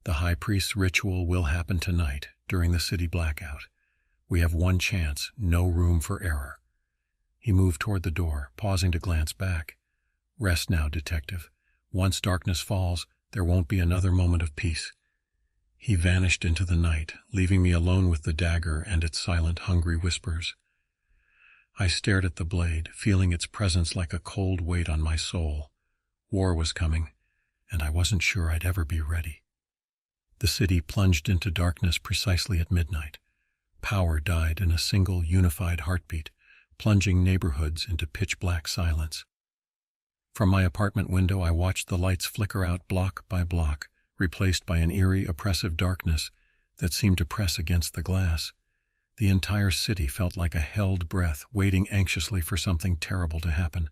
The High Priest's ritual will happen tonight, during the city blackout. We have one chance, no room for error. He moved toward the door, pausing to glance back. Rest now, Detective. Once darkness falls, there won't be another moment of peace. He vanished into the night, leaving me alone with the dagger and its silent, hungry whispers. I stared at the blade, feeling its presence like a cold weight on my soul. War was coming, and I wasn't sure I'd ever be ready. The city plunged into darkness precisely at midnight. Power died in a single, unified heartbeat, plunging neighborhoods into pitch-black silence. From my apartment window, I watched the lights flicker out block by block, replaced by an eerie, oppressive darkness that seemed to press against the glass. The entire city felt like a held breath, waiting anxiously for something terrible to happen.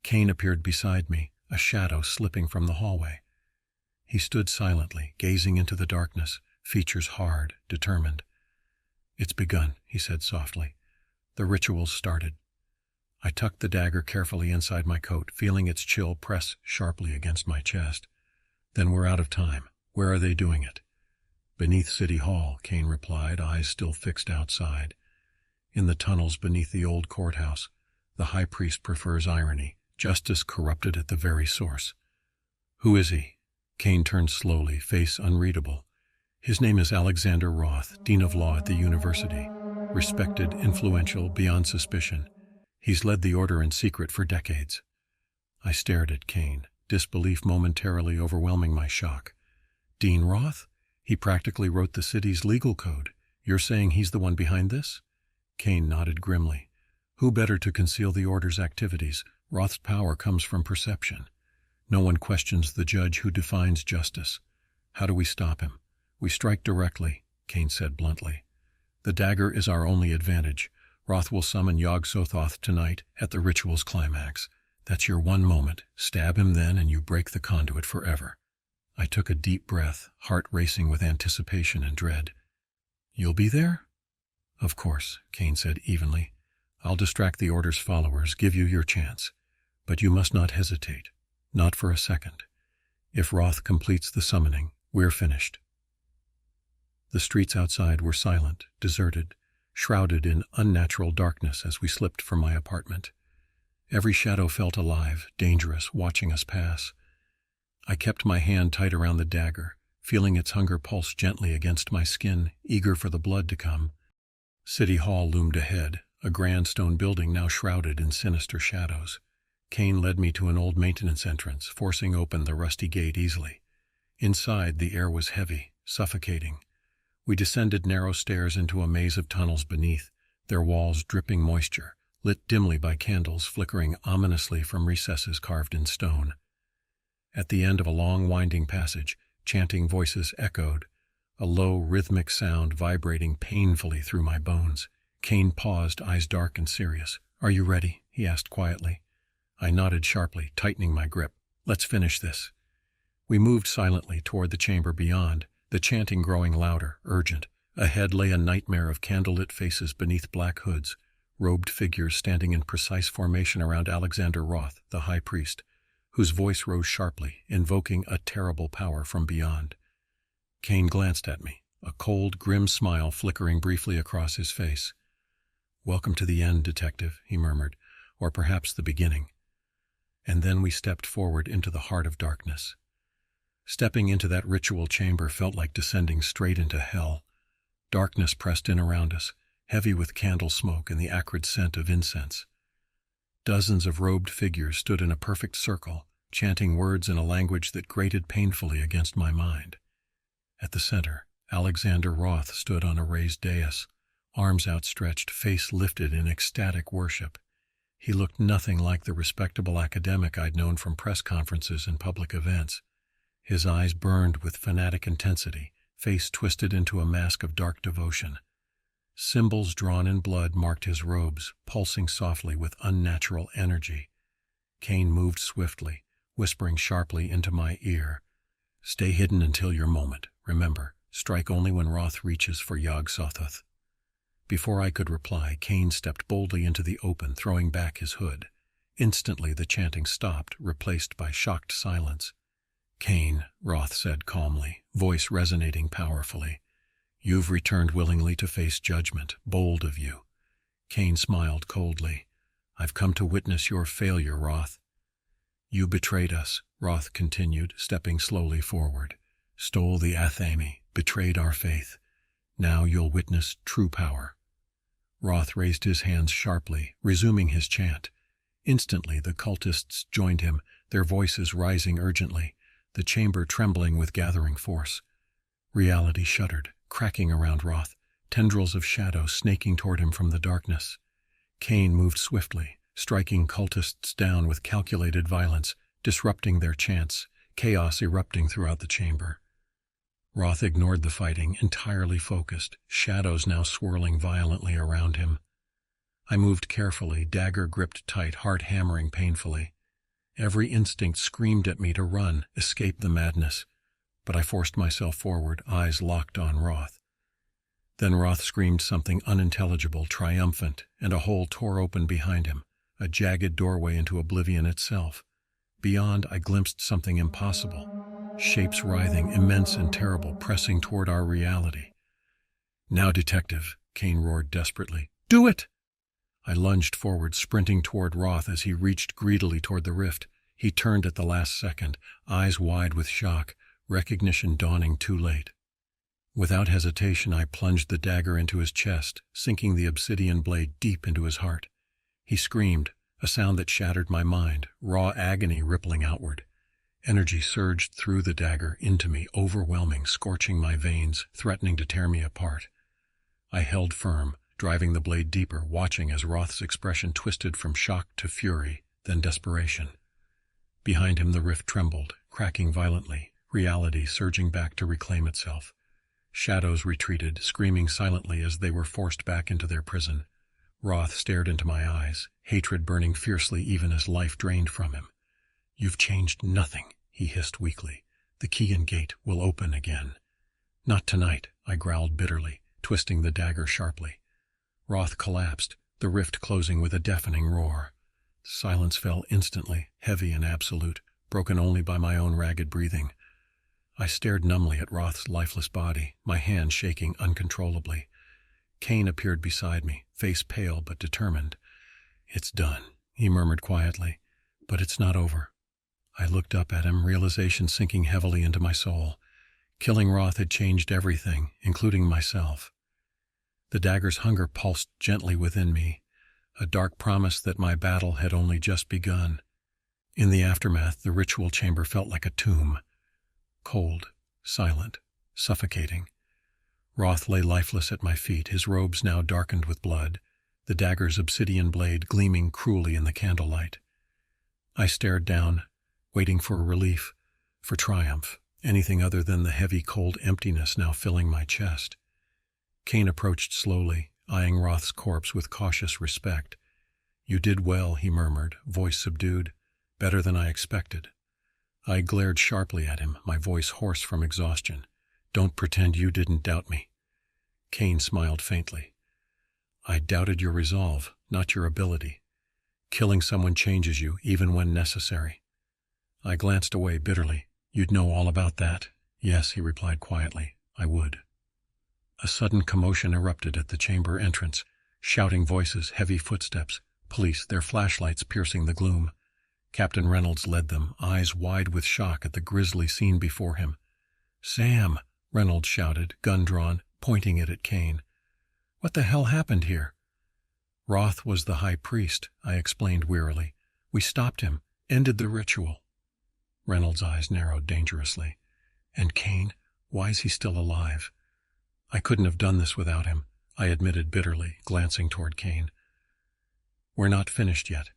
Kane appeared beside me, a shadow slipping from the hallway. He stood silently, gazing into the darkness, features hard, determined. It's begun, he said softly. The ritual's started. I tucked the dagger carefully inside my coat, feeling its chill press sharply against my chest. Then we're out of time. Where are they doing it? Beneath City Hall, Kane replied, eyes still fixed outside. In the tunnels beneath the old courthouse. The high priest prefers irony, justice corrupted at the very source. Who is he? Kane turned slowly, face unreadable. His name is Alexander Roth, Dean of Law at the university. Respected, influential, beyond suspicion. He's led the order in secret for decades. I stared at Kane, disbelief momentarily overwhelming my shock. Dean Roth? He practically wrote the city's legal code. You're saying he's the one behind this? Kane nodded grimly. Who better to conceal the order's activities? Roth's power comes from perception. No one questions the judge who defines justice. How do we stop him? We strike directly, Kane said bluntly. The dagger is our only advantage. Roth will summon Yog-Sothoth tonight at the ritual's climax. That's your one moment. Stab him then and you break the conduit forever. I took a deep breath, heart racing with anticipation and dread. You'll be there? Of course, Kane said evenly. I'll distract the order's followers, give you your chance. But you must not hesitate. Not for a second. If Roth completes the summoning, we're finished. The streets outside were silent, deserted, shrouded in unnatural darkness as we slipped from my apartment. Every shadow felt alive, dangerous, watching us pass. I kept my hand tight around the dagger, feeling its hunger pulse gently against my skin, eager for the blood to come. City Hall loomed ahead, a grand stone building now shrouded in sinister shadows. Kane led me to an old maintenance entrance, forcing open the rusty gate easily. Inside, the air was heavy, suffocating. We descended narrow stairs into a maze of tunnels beneath, their walls dripping moisture, lit dimly by candles flickering ominously from recesses carved in stone. At the end of a long winding passage, chanting voices echoed, a low rhythmic sound vibrating painfully through my bones. Kane paused, eyes dark and serious. Are you ready? He asked quietly. I nodded sharply, tightening my grip. Let's finish this. We moved silently toward the chamber beyond, the chanting growing louder, urgent. Ahead lay a nightmare of candlelit faces beneath black hoods, robed figures standing in precise formation around Alexander Roth, the high priest, whose voice rose sharply, invoking a terrible power from beyond. Kane glanced at me, a cold, grim smile flickering briefly across his face. Welcome to the end, detective, he murmured, or perhaps the beginning. And then we stepped forward into the heart of darkness. Stepping into that ritual chamber felt like descending straight into hell. Darkness pressed in around us, heavy with candle smoke and the acrid scent of incense. Dozens of robed figures stood in a perfect circle, chanting words in a language that grated painfully against my mind. At the center, Alexander Roth stood on a raised dais, arms outstretched, face lifted in ecstatic worship. He looked nothing like the respectable academic I'd known from press conferences and public events. His eyes burned with fanatic intensity, face twisted into a mask of dark devotion. Symbols drawn in blood marked his robes, pulsing softly with unnatural energy. Kane moved swiftly, whispering sharply into my ear. Stay hidden until your moment. Remember, strike only when Roth reaches for Yog-Sothoth. Before I could reply, Kane stepped boldly into the open, throwing back his hood. Instantly the chanting stopped, replaced by shocked silence. Kane, Roth said calmly, voice resonating powerfully. You've returned willingly to face judgment. Bold of you. Kane smiled coldly. I've come to witness your failure, Roth. You betrayed us, Roth continued, stepping slowly forward. Stole the Athame, betrayed our faith. Now you'll witness true power. Roth raised his hands sharply, resuming his chant. Instantly the cultists joined him, their voices rising urgently, the chamber trembling with gathering force. Reality shuddered, cracking around Roth, tendrils of shadow snaking toward him from the darkness. Kane moved swiftly, striking cultists down with calculated violence, disrupting their chants, chaos erupting throughout the chamber. Roth ignored the fighting, entirely focused, shadows now swirling violently around him. I moved carefully, dagger gripped tight, heart hammering painfully. Every instinct screamed at me to run, escape the madness, but I forced myself forward, eyes locked on Roth. Then Roth screamed something unintelligible, triumphant, and a hole tore open behind him, a jagged doorway into oblivion itself. Beyond, I glimpsed something impossible. Shapes writhing, immense and terrible, pressing toward our reality. Now, detective, Kane roared desperately. Do it! I lunged forward, sprinting toward Roth as he reached greedily toward the rift. He turned at the last second, eyes wide with shock, recognition dawning too late. Without hesitation, I plunged the dagger into his chest, sinking the obsidian blade deep into his heart. He screamed, a sound that shattered my mind, raw agony rippling outward. Energy surged through the dagger into me, overwhelming, scorching my veins, threatening to tear me apart. I held firm, driving the blade deeper, watching as Roth's expression twisted from shock to fury, then desperation. Behind him the rift trembled, cracking violently, reality surging back to reclaim itself. Shadows retreated, screaming silently as they were forced back into their prison. Roth stared into my eyes, hatred burning fiercely even as life drained from him. "You've changed nothing," he hissed weakly. "The key and gate will open again." "Not tonight," I growled bitterly, twisting the dagger sharply. Roth collapsed, the rift closing with a deafening roar. Silence fell instantly, heavy and absolute, broken only by my own ragged breathing. I stared numbly at Roth's lifeless body, my hand shaking uncontrollably. Kane appeared beside me, face pale but determined. "It's done," he murmured quietly, "but it's not over." I looked up at him, realization sinking heavily into my soul. Killing Roth had changed everything, including myself. The dagger's hunger pulsed gently within me, a dark promise that my battle had only just begun. In the aftermath, the ritual chamber felt like a tomb. Cold, silent, suffocating. Roth lay lifeless at my feet, his robes now darkened with blood, the dagger's obsidian blade gleaming cruelly in the candlelight. I stared down, waiting for relief, for triumph, anything other than the heavy, cold emptiness now filling my chest. Kane approached slowly, eyeing Roth's corpse with cautious respect. "You did well," he murmured, voice subdued. "Better than I expected." I glared sharply at him, my voice hoarse from exhaustion. "Don't pretend you didn't doubt me." Kane smiled faintly. "I doubted your resolve, not your ability. Killing someone changes you, even when necessary." I glanced away bitterly. "You'd know all about that?" "Yes," he replied quietly, "I would." A sudden commotion erupted at the chamber entrance. Shouting voices, heavy footsteps, police, their flashlights piercing the gloom. Captain Reynolds led them, eyes wide with shock at the grisly scene before him. "Sam!" Reynolds shouted, gun drawn, pointing it at Kane. "What the hell happened here?" "Roth was the high priest," I explained wearily. "We stopped him, ended the ritual." Reynolds' eyes narrowed dangerously. "And Kane? Why is he still alive?" "I couldn't have done this without him," I admitted bitterly, glancing toward Kane. "We're not finished yet.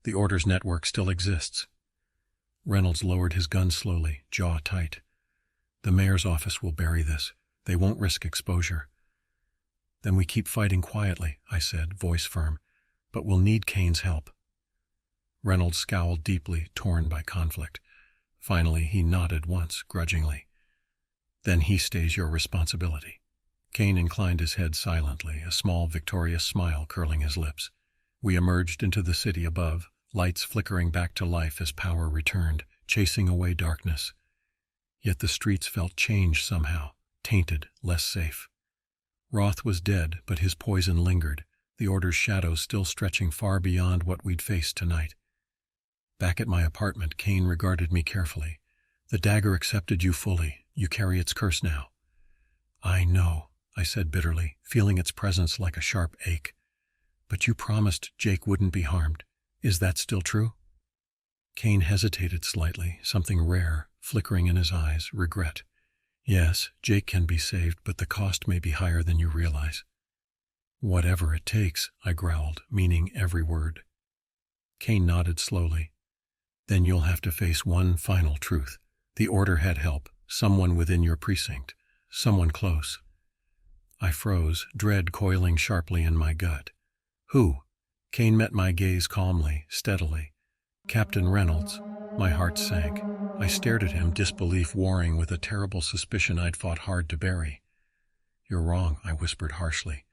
The Order's network still exists." Reynolds lowered his gun slowly, jaw tight. "The mayor's office will bury this. They won't risk exposure." "Then we keep fighting quietly," I said, voice firm. "But we'll need Kane's help." Reynolds scowled deeply, torn by conflict. Finally, he nodded once, grudgingly. "Then he stays your responsibility." Kane inclined his head silently, a small, victorious smile curling his lips. We emerged into the city above, lights flickering back to life as power returned, chasing away darkness. Yet the streets felt changed somehow, tainted, less safe. Roth was dead, but his poison lingered, the Order's shadows still stretching far beyond what we'd faced tonight. Back at my apartment, Kane regarded me carefully. "The dagger accepted you fully. You carry its curse now." "I know," I said bitterly, feeling its presence like a sharp ache. "But you promised Jake wouldn't be harmed. Is that still true?" Kane hesitated slightly, something rare, flickering in his eyes, regret. "Yes, Jake can be saved, but the cost may be higher than you realize." "Whatever it takes," I growled, meaning every word. Kane nodded slowly. "Then you'll have to face one final truth. The Order had help, someone within your precinct, someone close." I froze, dread coiling sharply in my gut. "Who?" Kane met my gaze calmly, steadily. "Captain Reynolds." My heart sank. I stared at him, disbelief warring with a terrible suspicion I'd fought hard to bury. "You're wrong," I whispered harshly.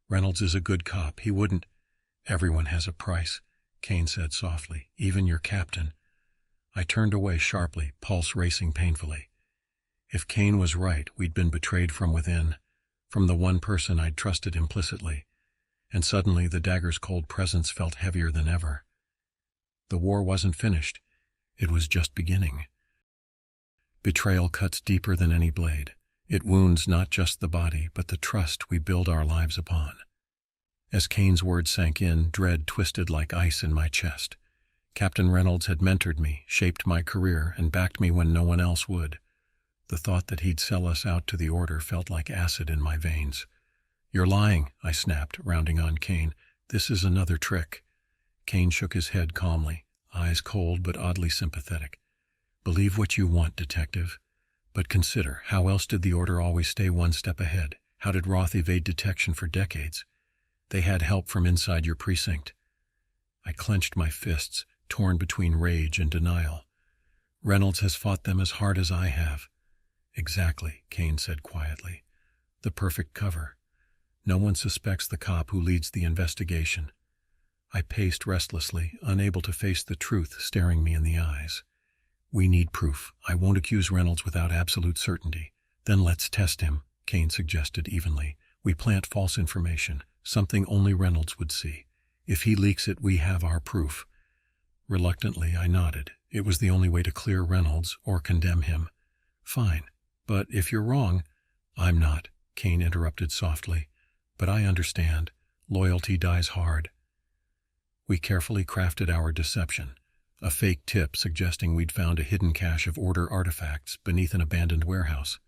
"Reynolds is a good cop. He wouldn't—" "Everyone has a price," Kane said softly, "even your captain." I turned away sharply, pulse racing painfully. If Kane was right, we'd been betrayed from within, from the one person I'd trusted implicitly. and suddenly the dagger's cold presence felt heavier than ever. The war wasn't finished. It was just beginning. Betrayal cuts deeper than any blade. It wounds not just the body, but the trust we build our lives upon. As Kane's words sank in, dread twisted like ice in my chest. Captain Reynolds had mentored me, shaped my career, and backed me when no one else would. The thought that he'd sell us out to the Order felt like acid in my veins. "You're lying," I snapped, rounding on Kane. "This is another trick." Kane shook his head calmly, eyes cold but oddly sympathetic. "Believe what you want, detective. But consider, how else did the Order always stay one step ahead? How did Roth evade detection for decades? They had help from inside your precinct." I clenched my fists, torn between rage and denial. "Reynolds has fought them as hard as I have." "Exactly," Kane said quietly. "The perfect cover. No one suspects the cop who leads the investigation." I paced restlessly, unable to face the truth staring me in the eyes. "We need proof. I won't accuse Reynolds without absolute certainty." "Then let's test him," Kane suggested evenly. "We plant false information, something only Reynolds would see. If he leaks it, we have our proof." Reluctantly, I nodded. It was the only way to clear Reynolds or condemn him. "Fine. But if you're wrong—" "I'm not," Kane interrupted softly. "But I understand. Loyalty dies hard." We carefully crafted our deception. A fake tip suggesting we'd found a hidden cache of Order artifacts beneath an abandoned warehouse.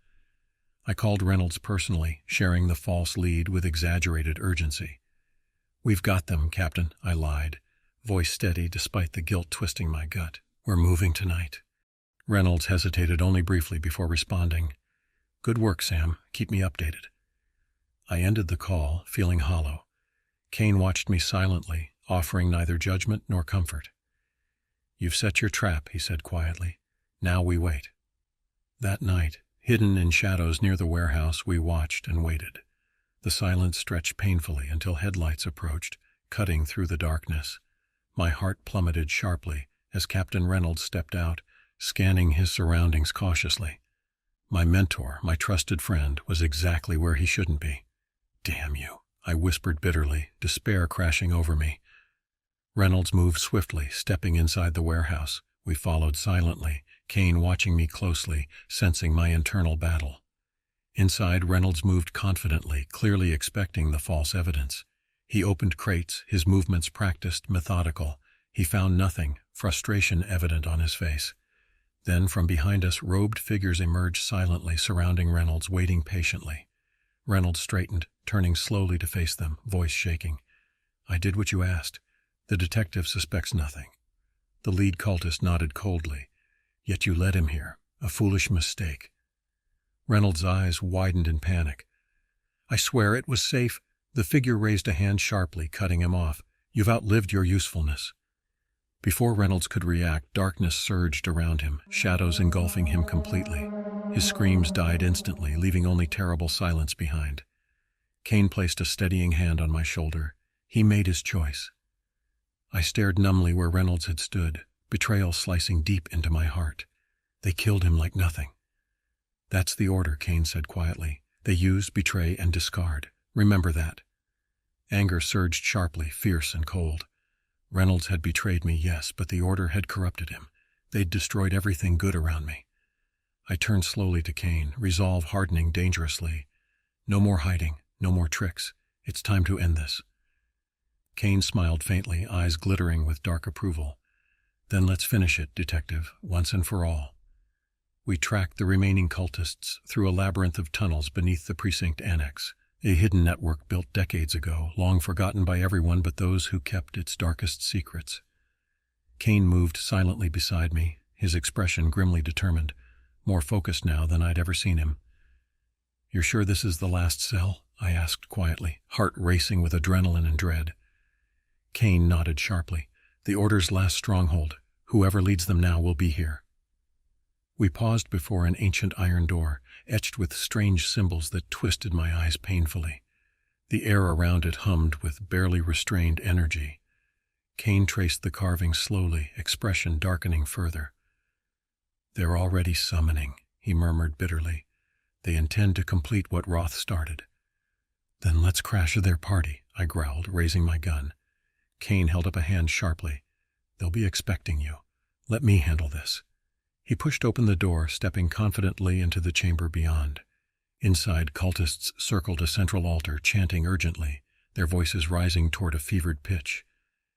I called Reynolds personally, sharing the false lead with exaggerated urgency. "We've got them, Captain," I lied, voice steady despite the guilt twisting my gut. "We're moving tonight." Reynolds hesitated only briefly before responding. "Good work, Sam. Keep me updated." I ended the call, feeling hollow. Kane watched me silently, offering neither judgment nor comfort. "You've set your trap," he said quietly. "Now we wait." That night, hidden in shadows near the warehouse, we watched and waited. The silence stretched painfully until headlights approached, cutting through the darkness. My heart plummeted sharply as Captain Reynolds stepped out, scanning his surroundings cautiously. My mentor, my trusted friend, was exactly where he shouldn't be. "Damn you," I whispered bitterly, despair crashing over me. Reynolds moved swiftly, stepping inside the warehouse. We followed silently, Kane watching me closely, sensing my internal battle. Inside, Reynolds moved confidently, clearly expecting the false evidence. He opened crates, his movements practiced, methodical. He found nothing, frustration evident on his face. Then, from behind us, robed figures emerged silently, surrounding Reynolds, waiting patiently. Reynolds straightened, turning slowly to face them, voice shaking. "I did what you asked. The detective suspects nothing." The lead cultist nodded coldly. "Yet you led him here. A foolish mistake." Reynolds' eyes widened in panic. "I swear it was safe." The figure raised a hand sharply, cutting him off. "You've outlived your usefulness." Before Reynolds could react, darkness surged around him, shadows engulfing him completely. His screams died instantly, leaving only terrible silence behind. Kane placed a steadying hand on my shoulder. He made his choice. I stared numbly where Reynolds had stood, betrayal slicing deep into my heart. They killed him like nothing. "That's the Order," Kane said quietly. "They use, betray, and discard. Remember that." Anger surged sharply, fierce and cold. Reynolds had betrayed me, yes, but the Order had corrupted him. They'd destroyed everything good around me. I turned slowly to Kane, resolve hardening dangerously. "No more hiding, no more tricks. It's time to end this." Kane smiled faintly, eyes glittering with dark approval. "Then let's finish it, detective, once and for all." We tracked the remaining cultists through a labyrinth of tunnels beneath the precinct annex, a hidden network built decades ago, long forgotten by everyone but those who kept its darkest secrets. Kane moved silently beside me, his expression grimly determined, more focused now than I'd ever seen him. "You're sure this is the last cell?" I asked quietly, heart racing with adrenaline and dread. Kane nodded sharply. "The Order's last stronghold. Whoever leads them now will be here." We paused before an ancient iron door, etched with strange symbols that twisted my eyes painfully. The air around it hummed with barely restrained energy. Kane traced the carving slowly, expression darkening further. "They're already summoning," he murmured bitterly. "They intend to complete what Roth started." Then let's crash their party, I growled, raising my gun. Kane held up a hand sharply. They'll be expecting you. Let me handle this. He pushed open the door, stepping confidently into the chamber beyond. Inside, cultists circled a central altar, chanting urgently, their voices rising toward a fevered pitch.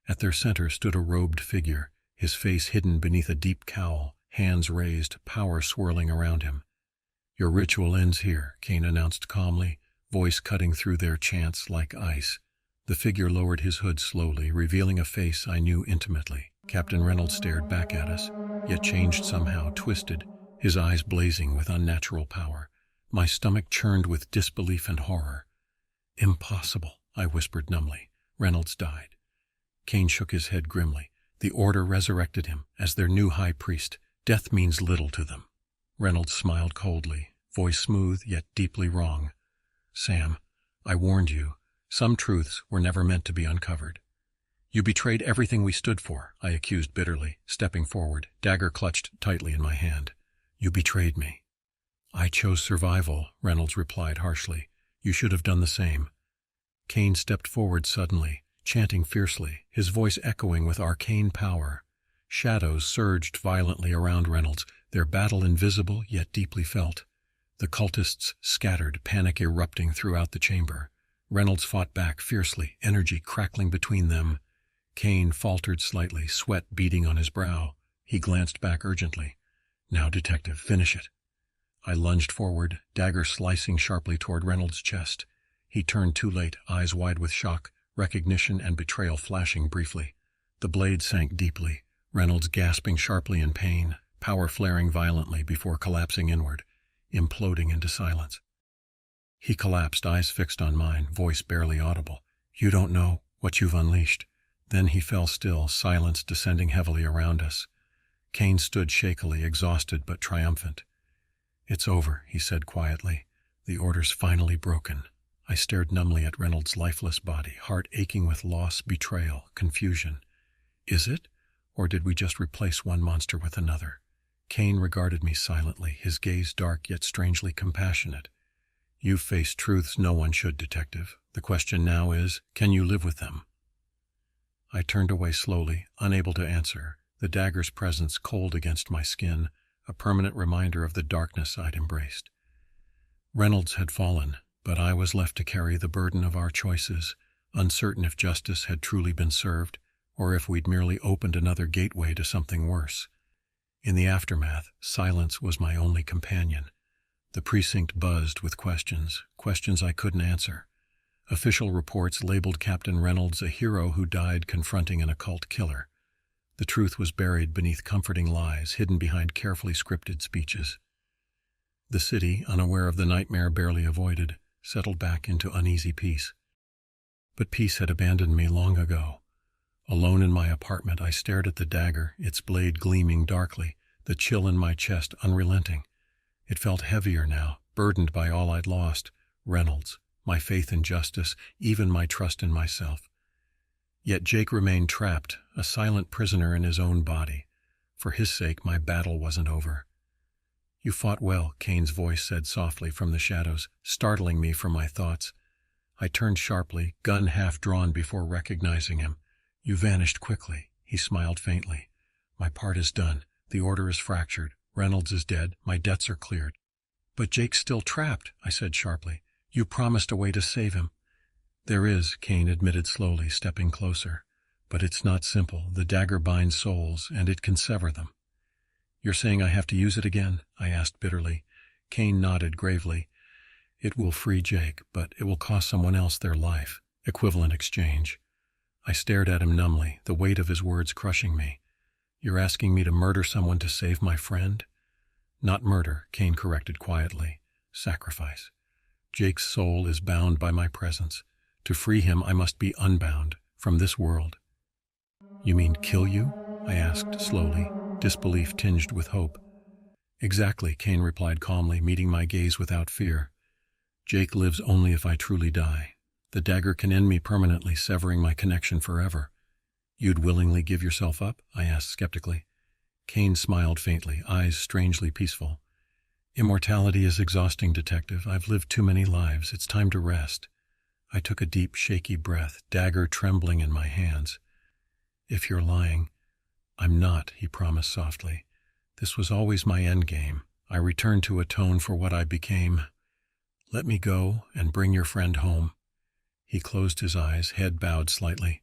At their center stood a robed figure, his face hidden beneath a deep cowl, hands raised, power swirling around him. Your ritual ends here, Kane announced calmly, voice cutting through their chants like ice. The figure lowered his hood slowly, revealing a face I knew intimately. Captain Reynolds stared back at us, yet changed somehow, twisted, his eyes blazing with unnatural power. My stomach churned with disbelief and horror. Impossible, I whispered numbly. Reynolds died. Kane shook his head grimly. The Order resurrected him as their new high priest. Death means little to them. Reynolds smiled coldly, voice smooth yet deeply wrong. Sam, I warned you. Some truths were never meant to be uncovered. You betrayed everything we stood for, I accused bitterly, stepping forward, dagger clutched tightly in my hand. You betrayed me. I chose survival, Reynolds replied harshly. You should have done the same. Kane stepped forward suddenly, chanting fiercely, his voice echoing with arcane power. Shadows surged violently around Reynolds, their battle invisible yet deeply felt. The cultists scattered, panic erupting throughout the chamber. Reynolds fought back fiercely, energy crackling between them. Kane faltered slightly, sweat beading on his brow. He glanced back urgently. Now, detective, finish it. I lunged forward, dagger slicing sharply toward Reynolds' chest. He turned too late, eyes wide with shock, recognition and betrayal flashing briefly. The blade sank deeply, Reynolds gasping sharply in pain, power flaring violently before collapsing inward, imploding into silence. He collapsed, eyes fixed on mine, voice barely audible. You don't know what you've unleashed. Then he fell still, silence descending heavily around us. Kane stood shakily, exhausted but triumphant. It's over, he said quietly. The Order's finally broken. I stared numbly at Reynolds' lifeless body, heart aching with loss, betrayal, confusion. Is it? Or did we just replace one monster with another? Kane regarded me silently, his gaze dark yet strangely compassionate. You've faced truths no one should, detective. The question now is, can you live with them? I turned away slowly, unable to answer, the dagger's presence cold against my skin, a permanent reminder of the darkness I'd embraced. Reynolds had fallen, but I was left to carry the burden of our choices, uncertain if justice had truly been served, or if we'd merely opened another gateway to something worse. In the aftermath, silence was my only companion. The precinct buzzed with questions I couldn't answer. Official reports labeled Captain Reynolds a hero who died confronting an occult killer. The truth was buried beneath comforting lies, hidden behind carefully scripted speeches. The city, unaware of the nightmare barely avoided, settled back into uneasy peace. But peace had abandoned me long ago. Alone in my apartment, I stared at the dagger, its blade gleaming darkly, the chill in my chest unrelenting. It felt heavier now, burdened by all I'd lost, Reynolds, my faith in justice, even my trust in myself. Yet Jake remained trapped, a silent prisoner in his own body. For his sake, my battle wasn't over. You fought well, Kane's voice said softly from the shadows, startling me from my thoughts. I turned sharply, gun half drawn before recognizing him. You vanished quickly, he smiled faintly. My part is done. The Order is fractured. Reynolds is dead. My debts are cleared. But Jake's still trapped, I said sharply. You promised a way to save him. There is, Kane admitted slowly, stepping closer. But it's not simple. The dagger binds souls, and it can sever them. You're saying I have to use it again? I asked bitterly. Kane nodded gravely. It will free Jake, but it will cost someone else their life. Equivalent exchange. I stared at him numbly, the weight of his words crushing me. You're asking me to murder someone to save my friend? Not murder, Kane corrected quietly. Sacrifice. Jake's soul is bound by my presence. To free him, I must be unbound from this world. You mean kill you? I asked slowly, disbelief tinged with hope. Exactly, Kane replied calmly, meeting my gaze without fear. Jake lives only if I truly die. The dagger can end me permanently, severing my connection forever. You'd willingly give yourself up? I asked skeptically. Kane smiled faintly, eyes strangely peaceful. Immortality is exhausting, detective. I've lived too many lives. It's time to rest. I took a deep, shaky breath, dagger trembling in my hands. "If you're lying—" "I'm not," he promised softly. "This was always my endgame." I returned to atone for what I became. "Let me go and bring your friend home." He closed his eyes, head bowed slightly.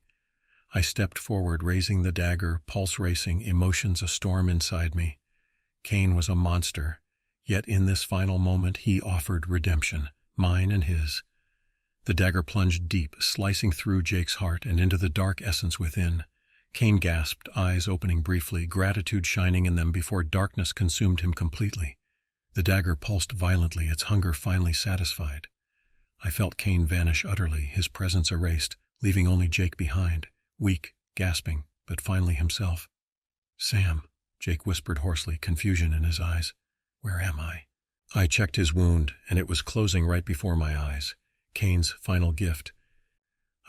I stepped forward, raising the dagger, pulse racing, emotions a storm inside me. Cain was a monster, yet in this final moment he offered redemption, mine and his. The dagger plunged deep, slicing through Jake's heart and into the dark essence within. Cain gasped, eyes opening briefly, gratitude shining in them before darkness consumed him completely. The dagger pulsed violently, its hunger finally satisfied. I felt Cain vanish utterly, his presence erased, leaving only Jake behind, weak, gasping, but finally himself. "Sam," Jake whispered hoarsely, confusion in his eyes. "Where am I?" I checked his wound, and it was closing right before my eyes. Cain's final gift.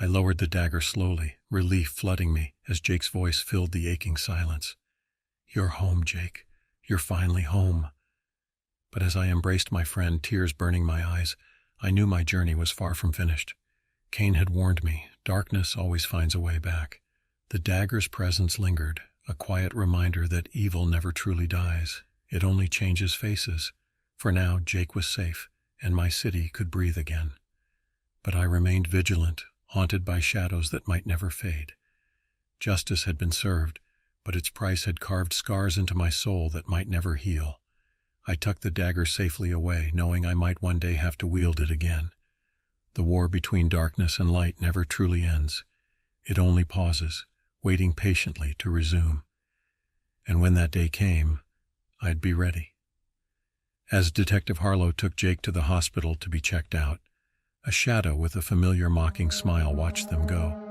I lowered the dagger slowly, relief flooding me as Jake's voice filled the aching silence. "You're home, Jake. You're finally home." But as I embraced my friend, tears burning my eyes, I knew my journey was far from finished. Cain had warned me, darkness always finds a way back. The dagger's presence lingered, a quiet reminder that evil never truly dies. It only changes faces. For now, Jake was safe, and my city could breathe again. But I remained vigilant, haunted by shadows that might never fade. Justice had been served, but its price had carved scars into my soul that might never heal. I tucked the dagger safely away, knowing I might one day have to wield it again. The war between darkness and light never truly ends. It only pauses, waiting patiently to resume. And when that day came, I'd be ready. As Detective Harlow took Jake to the hospital to be checked out, a shadow with a familiar mocking smile watched them go.